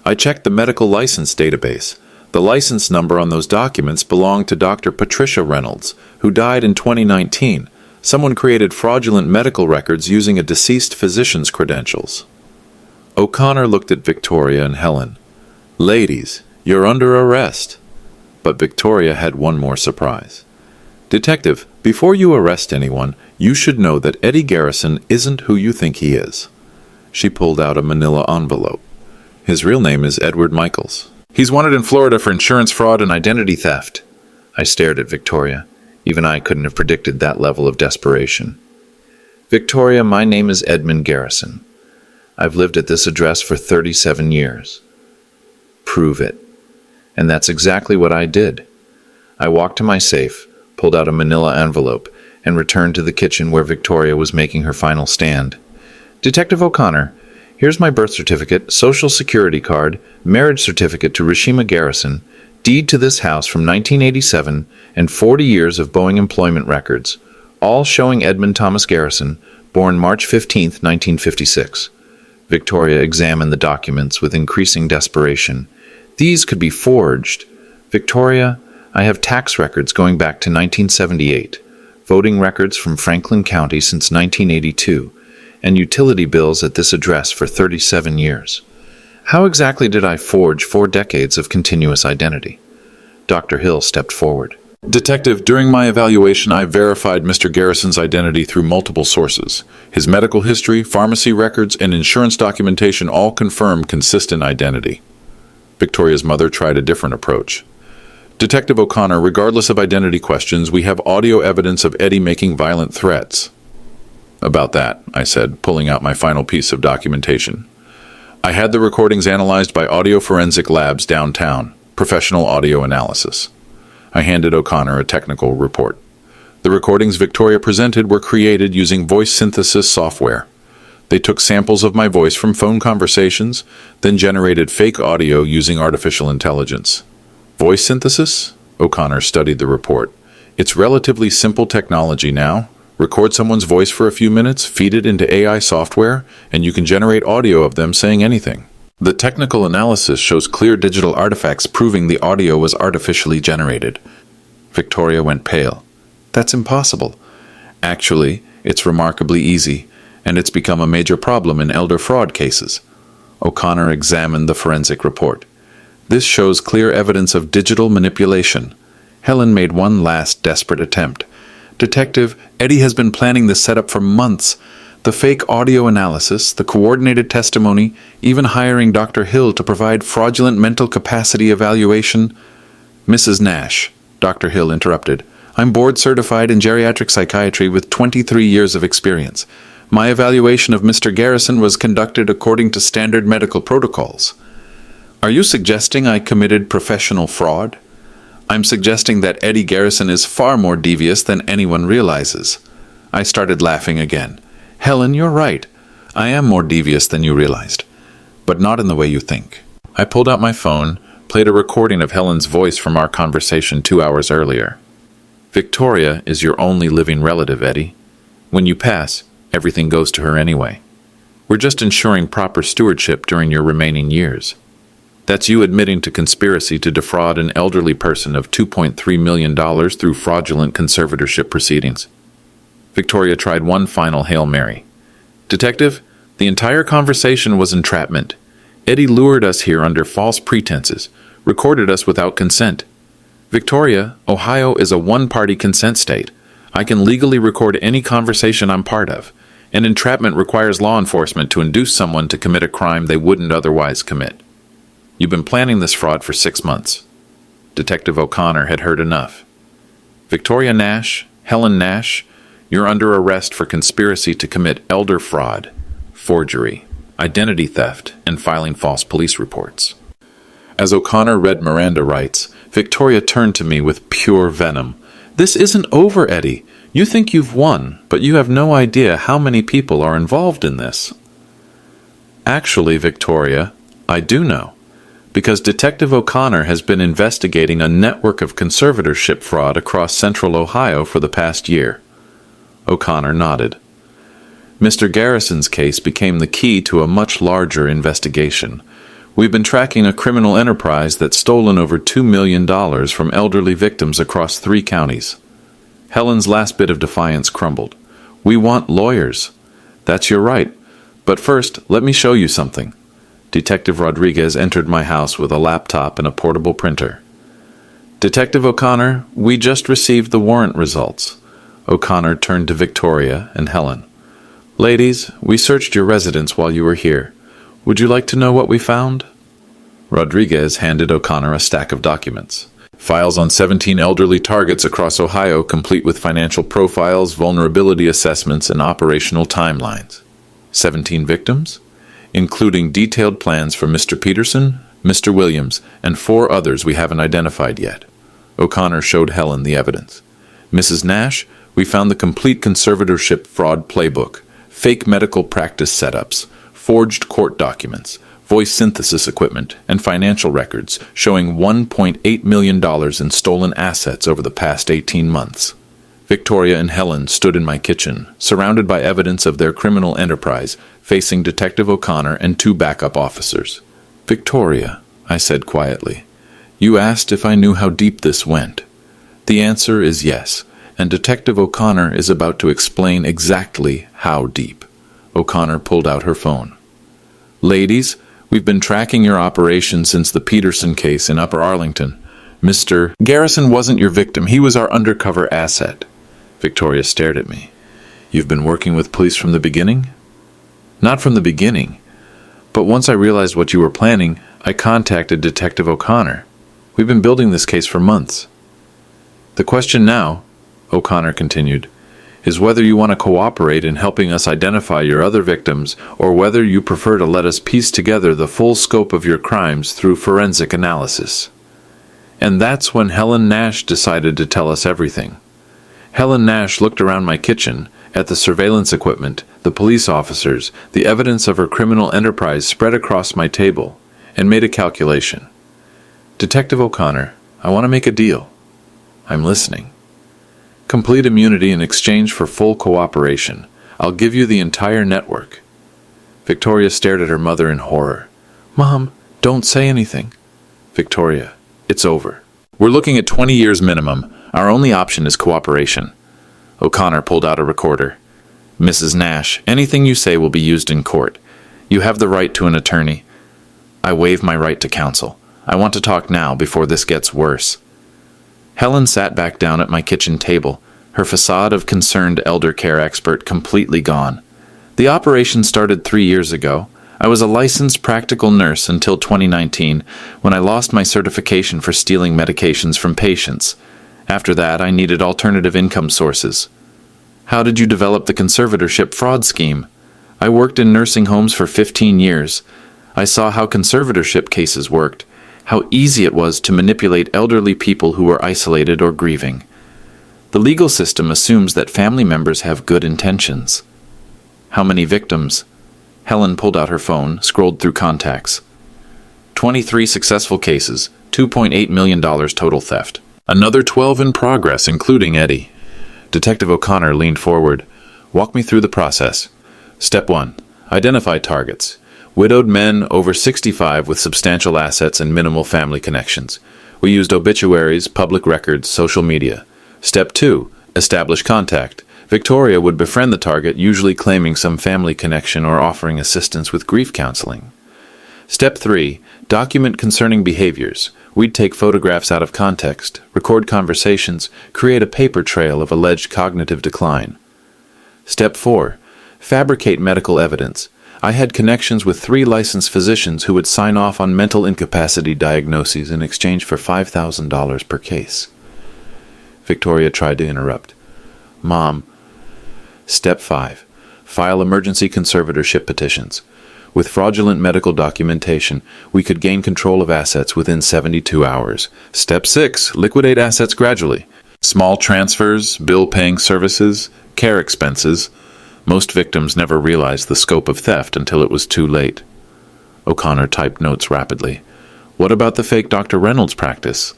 I checked the medical license database. The license number on those documents belonged to Dr. Patricia Reynolds, who died in 2019. Someone created fraudulent medical records using a deceased physician's credentials. O'Connor looked at Victoria and Helen. Ladies, you're under arrest. But Victoria had one more surprise. Detective, before you arrest anyone, you should know that Eddie Garrison isn't who you think he is. She pulled out a manila envelope. His real name is Edward Michaels. He's wanted in Florida for insurance fraud and identity theft. I stared at Victoria. Even I couldn't have predicted that level of desperation. Victoria, my name is Edmund Garrison. I've lived at this address for 37 years. Prove it. And that's exactly what I did. I walked to my safe, pulled out a manila envelope, and returned to the kitchen where Victoria was making her final stand. Detective O'Connor, here's my birth certificate, social security card, marriage certificate to Rishima Garrison, deed to this house from 1987, and 40 years of Boeing employment records, all showing Edmund Thomas Garrison, born March 15, 1956. Victoria examined the documents with increasing desperation. These could be forged. Victoria, I have tax records going back to 1978, voting records from Franklin County since 1982, and utility bills at this address for 37 years. How exactly did I forge 4 decades of continuous identity? Dr. Hill stepped forward. Detective, during my evaluation, I verified Mr. Garrison's identity through multiple sources. His medical history, pharmacy records, and insurance documentation all confirm consistent identity. Victoria's mother tried a different approach. Detective O'Connor, regardless of identity questions, we have audio evidence of Eddie making violent threats. About that, I said, pulling out my final piece of documentation. I had the recordings analyzed by Audio Forensic Labs downtown, professional audio analysis. I handed O'Connor a technical report. The recordings Victoria presented were created using voice synthesis software. They took samples of my voice from phone conversations, then generated fake audio using artificial intelligence. Voice synthesis? O'Connor studied the report. It's relatively simple technology now. Record someone's voice for a few minutes, feed it into AI software, and you can generate audio of them saying anything. The technical analysis shows clear digital artifacts proving the audio was artificially generated. Victoria went pale. That's impossible. Actually, it's remarkably easy, and it's become a major problem in elder fraud cases. O'Connor examined the forensic report. This shows clear evidence of digital manipulation. Helen made one last desperate attempt. Detective, Eddie has been planning this setup for months. The fake audio analysis, the coordinated testimony, even hiring Dr. Hill to provide fraudulent mental capacity evaluation. Mrs. Nash, Dr. Hill interrupted. I'm board certified in geriatric psychiatry with 23 years of experience. My evaluation of Mr. Garrison was conducted according to standard medical protocols. Are you suggesting I committed professional fraud? I'm suggesting that Eddie Garrison is far more devious than anyone realizes. I started laughing again. Helen, you're right. I am more devious than you realized, but not in the way you think. I pulled out my phone, played a recording of Helen's voice from our conversation 2 hours earlier. Victoria is your only living relative, Eddie. When you pass, everything goes to her anyway. We're just ensuring proper stewardship during your remaining years. That's you admitting to conspiracy to defraud an elderly person of $2.3 million through fraudulent conservatorship proceedings. Victoria tried one final Hail Mary. Detective, the entire conversation was entrapment. Eddie lured us here under false pretenses, recorded us without consent. Victoria, Ohio is a one-party consent state. I can legally record any conversation I'm part of, and entrapment requires law enforcement to induce someone to commit a crime they wouldn't otherwise commit. You've been planning this fraud for 6 months. Detective O'Connor had heard enough. Victoria Nash, Helen Nash, you're under arrest for conspiracy to commit elder fraud, forgery, identity theft, and filing false police reports. As O'Connor read Miranda rights, Victoria turned to me with pure venom. This isn't over, Eddie. You think you've won, but you have no idea how many people are involved in this. Actually, Victoria, I do know, because Detective O'Connor has been investigating a network of conservatorship fraud across central Ohio for the past year. O'Connor nodded. Mr. Garrison's case became the key to a much larger investigation. We've been tracking a criminal enterprise that's stolen over $2 million from elderly victims across 3 counties. Helen's last bit of defiance crumbled. We want lawyers. That's your right. But first, let me show you something. Detective Rodriguez entered my house with a laptop and a portable printer. Detective O'Connor, we just received the warrant results. O'Connor turned to Victoria and Helen. Ladies, we searched your residence while you were here. Would you like to know what we found? Rodriguez handed O'Connor a stack of documents. Files on 17 elderly targets across Ohio, complete with financial profiles, vulnerability assessments, and operational timelines. 17 victims, including detailed plans for Mr. Peterson, Mr. Williams, and 4 others we haven't identified yet. O'Connor showed Helen the evidence. Mrs. Nash, we found the complete conservatorship fraud playbook, fake medical practice setups, forged court documents, voice synthesis equipment, and financial records showing $1.8 million in stolen assets over the past 18 months. Victoria and Helen stood in my kitchen, surrounded by evidence of their criminal enterprise, facing Detective O'Connor and 2 backup officers. Victoria, I said quietly, you asked if I knew how deep this went. The answer is yes, and Detective O'Connor is about to explain exactly how deep. O'Connor pulled out her phone. Ladies, we've been tracking your operation since the Peterson case in Upper Arlington. Mr. Garrison wasn't your victim. He was our undercover asset. Victoria stared at me. You've been working with police from the beginning? Not from the beginning. But once I realized what you were planning, I contacted Detective O'Connor. We've been building this case for months. The question now, O'Connor continued, is whether you want to cooperate in helping us identify your other victims, or whether you prefer to let us piece together the full scope of your crimes through forensic analysis. And that's when Helen Nash decided to tell us everything. Helen Nash looked around my kitchen, at the surveillance equipment, the police officers, the evidence of her criminal enterprise spread across my table, and made a calculation. Detective O'Connor, I want to make a deal. I'm listening. Complete immunity in exchange for full cooperation. I'll give you the entire network. Victoria stared at her mother in horror. Mom, don't say anything. Victoria, it's over. We're looking at 20 years minimum. Our only option is cooperation. O'Connor pulled out a recorder. Mrs. Nash, anything you say will be used in court. You have the right to an attorney. I waive my right to counsel. I want to talk now before this gets worse. Helen sat back down at my kitchen table, her facade of concerned elder care expert completely gone. The operation started 3 years ago. I was a licensed practical nurse until 2019, when I lost my certification for stealing medications from patients. After that, I needed alternative income sources. How did you develop the conservatorship fraud scheme? I worked in nursing homes for 15 years. I saw how conservatorship cases worked, how easy it was to manipulate elderly people who were isolated or grieving. The legal system assumes that family members have good intentions. How many victims? Helen pulled out her phone, scrolled through contacts. 23 successful cases, $2.8 million total theft. Another 12 in progress, including Eddie. Detective O'Connor leaned forward. Walk me through the process. Step 1. Identify targets. Widowed men over 65 with substantial assets and minimal family connections. We used obituaries, public records, social media. Step 2. Establish contact. Victoria would befriend the target, usually claiming some family connection or offering assistance with grief counseling. Step 3. Document concerning behaviors. We'd take photographs out of context, record conversations, create a paper trail of alleged cognitive decline. Step 4. Fabricate medical evidence. I had connections with 3 licensed physicians who would sign off on mental incapacity diagnoses in exchange for $5,000 per case. Victoria tried to interrupt. Mom. Step 5. File emergency conservatorship petitions. With fraudulent medical documentation, we could gain control of assets within 72 hours. Step 6. Liquidate assets gradually. Small transfers, bill-paying services, care expenses. Most victims never realized the scope of theft until it was too late. O'Connor typed notes rapidly. What about the fake Dr. Reynolds practice?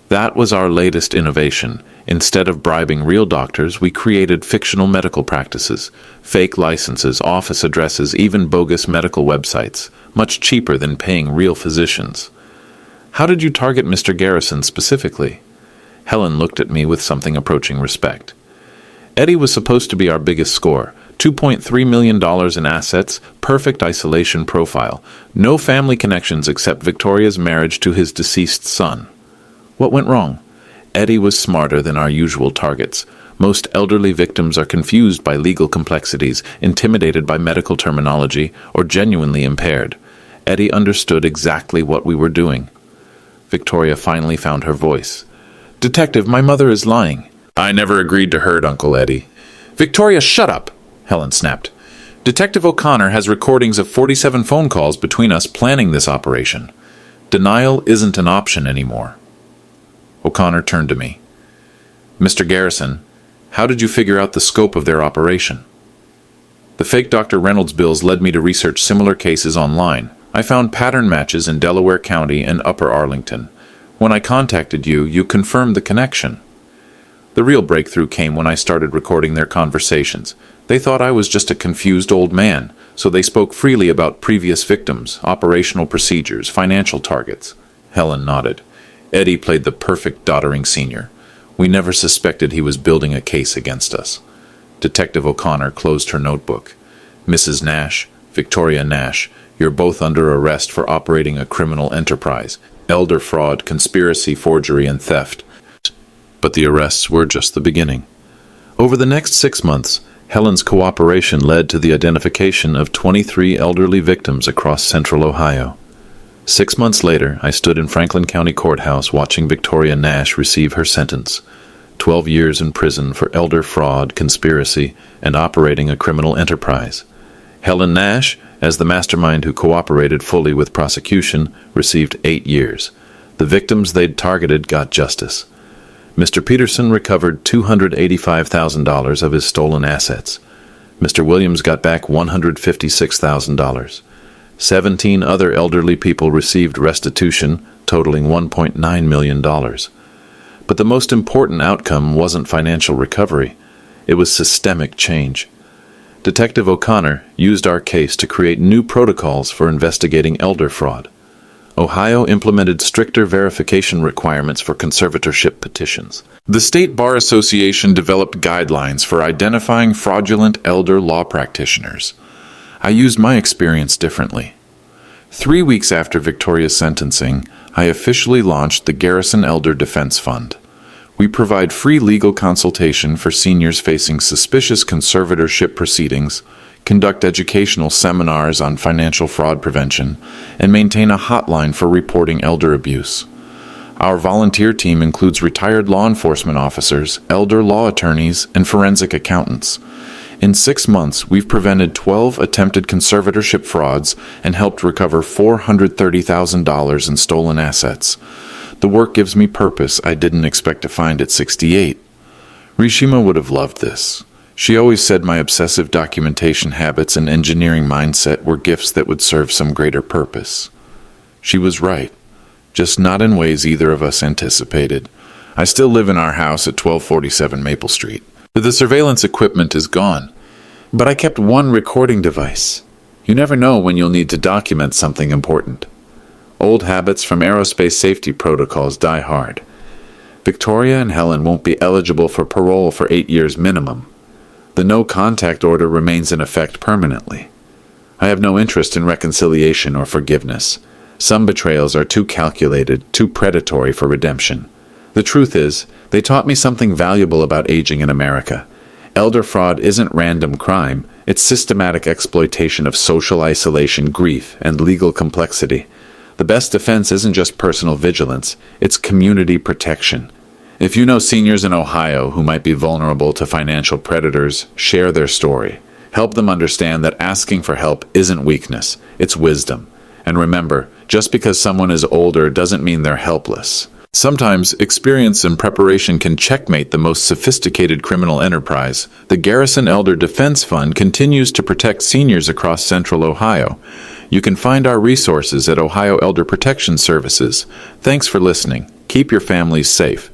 That was our latest innovation. Instead of bribing real doctors, we created fictional medical practices, fake licenses, office addresses, even bogus medical websites, much cheaper than paying real physicians. How did you target Mr. Garrison specifically? Helen looked at me with something approaching respect. Eddie was supposed to be our biggest score. $2.3 million in assets, perfect isolation profile, no family connections except Victoria's marriage to his deceased son. What went wrong? Eddie was smarter than our usual targets. Most elderly victims are confused by legal complexities, intimidated by medical terminology, or genuinely impaired. Eddie understood exactly what we were doing. Victoria finally found her voice. Detective, my mother is lying. I never agreed to hurt Uncle Eddie. Victoria, shut up! Helen snapped. Detective O'Connor has recordings of 47 phone calls between us planning this operation. Denial isn't an option anymore. O'Connor turned to me. Mr. Garrison, how did you figure out the scope of their operation? The fake Dr. Reynolds bills led me to research similar cases online. I found pattern matches in Delaware County and Upper Arlington. When I contacted you, you confirmed the connection. The real breakthrough came when I started recording their conversations. They thought I was just a confused old man, so they spoke freely about previous victims, operational procedures, financial targets. Helen nodded. Eddie played the perfect doddering senior. We never suspected he was building a case against us. Detective O'Connor closed her notebook. Mrs. Nash, Victoria Nash, you're both under arrest for operating a criminal enterprise, elder fraud, conspiracy, forgery, and theft. But the arrests were just the beginning. Over the next 6 months, Helen's cooperation led to the identification of 23 elderly victims across central Ohio. 6 months later, I stood in Franklin County Courthouse watching Victoria Nash receive her sentence. 12 years in prison for elder fraud, conspiracy, and operating a criminal enterprise. Helen Nash, as the mastermind who cooperated fully with prosecution, received 8 years. The victims they'd targeted got justice. Mr. Peterson recovered $285,000 of his stolen assets. Mr. Williams got back $156,000. 17 other elderly people received restitution, totaling $1.9 million. But the most important outcome wasn't financial recovery. It was systemic change. Detective O'Connor used our case to create new protocols for investigating elder fraud. Ohio implemented stricter verification requirements for conservatorship petitions. The State Bar Association developed guidelines for identifying fraudulent elder law practitioners. I used my experience differently. 3 weeks after Victoria's sentencing, I officially launched the Garrison Elder Defense Fund. We provide free legal consultation for seniors facing suspicious conservatorship proceedings, conduct educational seminars on financial fraud prevention, and maintain a hotline for reporting elder abuse. Our volunteer team includes retired law enforcement officers, elder law attorneys, and forensic accountants. In 6 months, we've prevented 12 attempted conservatorship frauds and helped recover $430,000 in stolen assets. The work gives me purpose I didn't expect to find at 68. Rishima would have loved this. She always said my obsessive documentation habits and engineering mindset were gifts that would serve some greater purpose. She was right, just not in ways either of us anticipated. I still live in our house at 1247 Maple Street. The surveillance equipment is gone, but I kept one recording device. You never know when you'll need to document something important. Old habits from aerospace safety protocols die hard. Victoria and Helen won't be eligible for parole for 8 years minimum. The no-contact order remains in effect permanently. I have no interest in reconciliation or forgiveness. Some betrayals are too calculated, too predatory for redemption. The truth is, they taught me something valuable about aging in America. Elder fraud isn't random crime, it's systematic exploitation of social isolation, grief, and legal complexity. The best defense isn't just personal vigilance, it's community protection. If you know seniors in Ohio who might be vulnerable to financial predators, share their story. Help them understand that asking for help isn't weakness, it's wisdom. And remember, just because someone is older doesn't mean they're helpless. Sometimes, experience and preparation can checkmate the most sophisticated criminal enterprise. The Garrison Elder Defense Fund continues to protect seniors across central Ohio. You can find our resources at Ohio Elder Protection Services. Thanks for listening. Keep your families safe.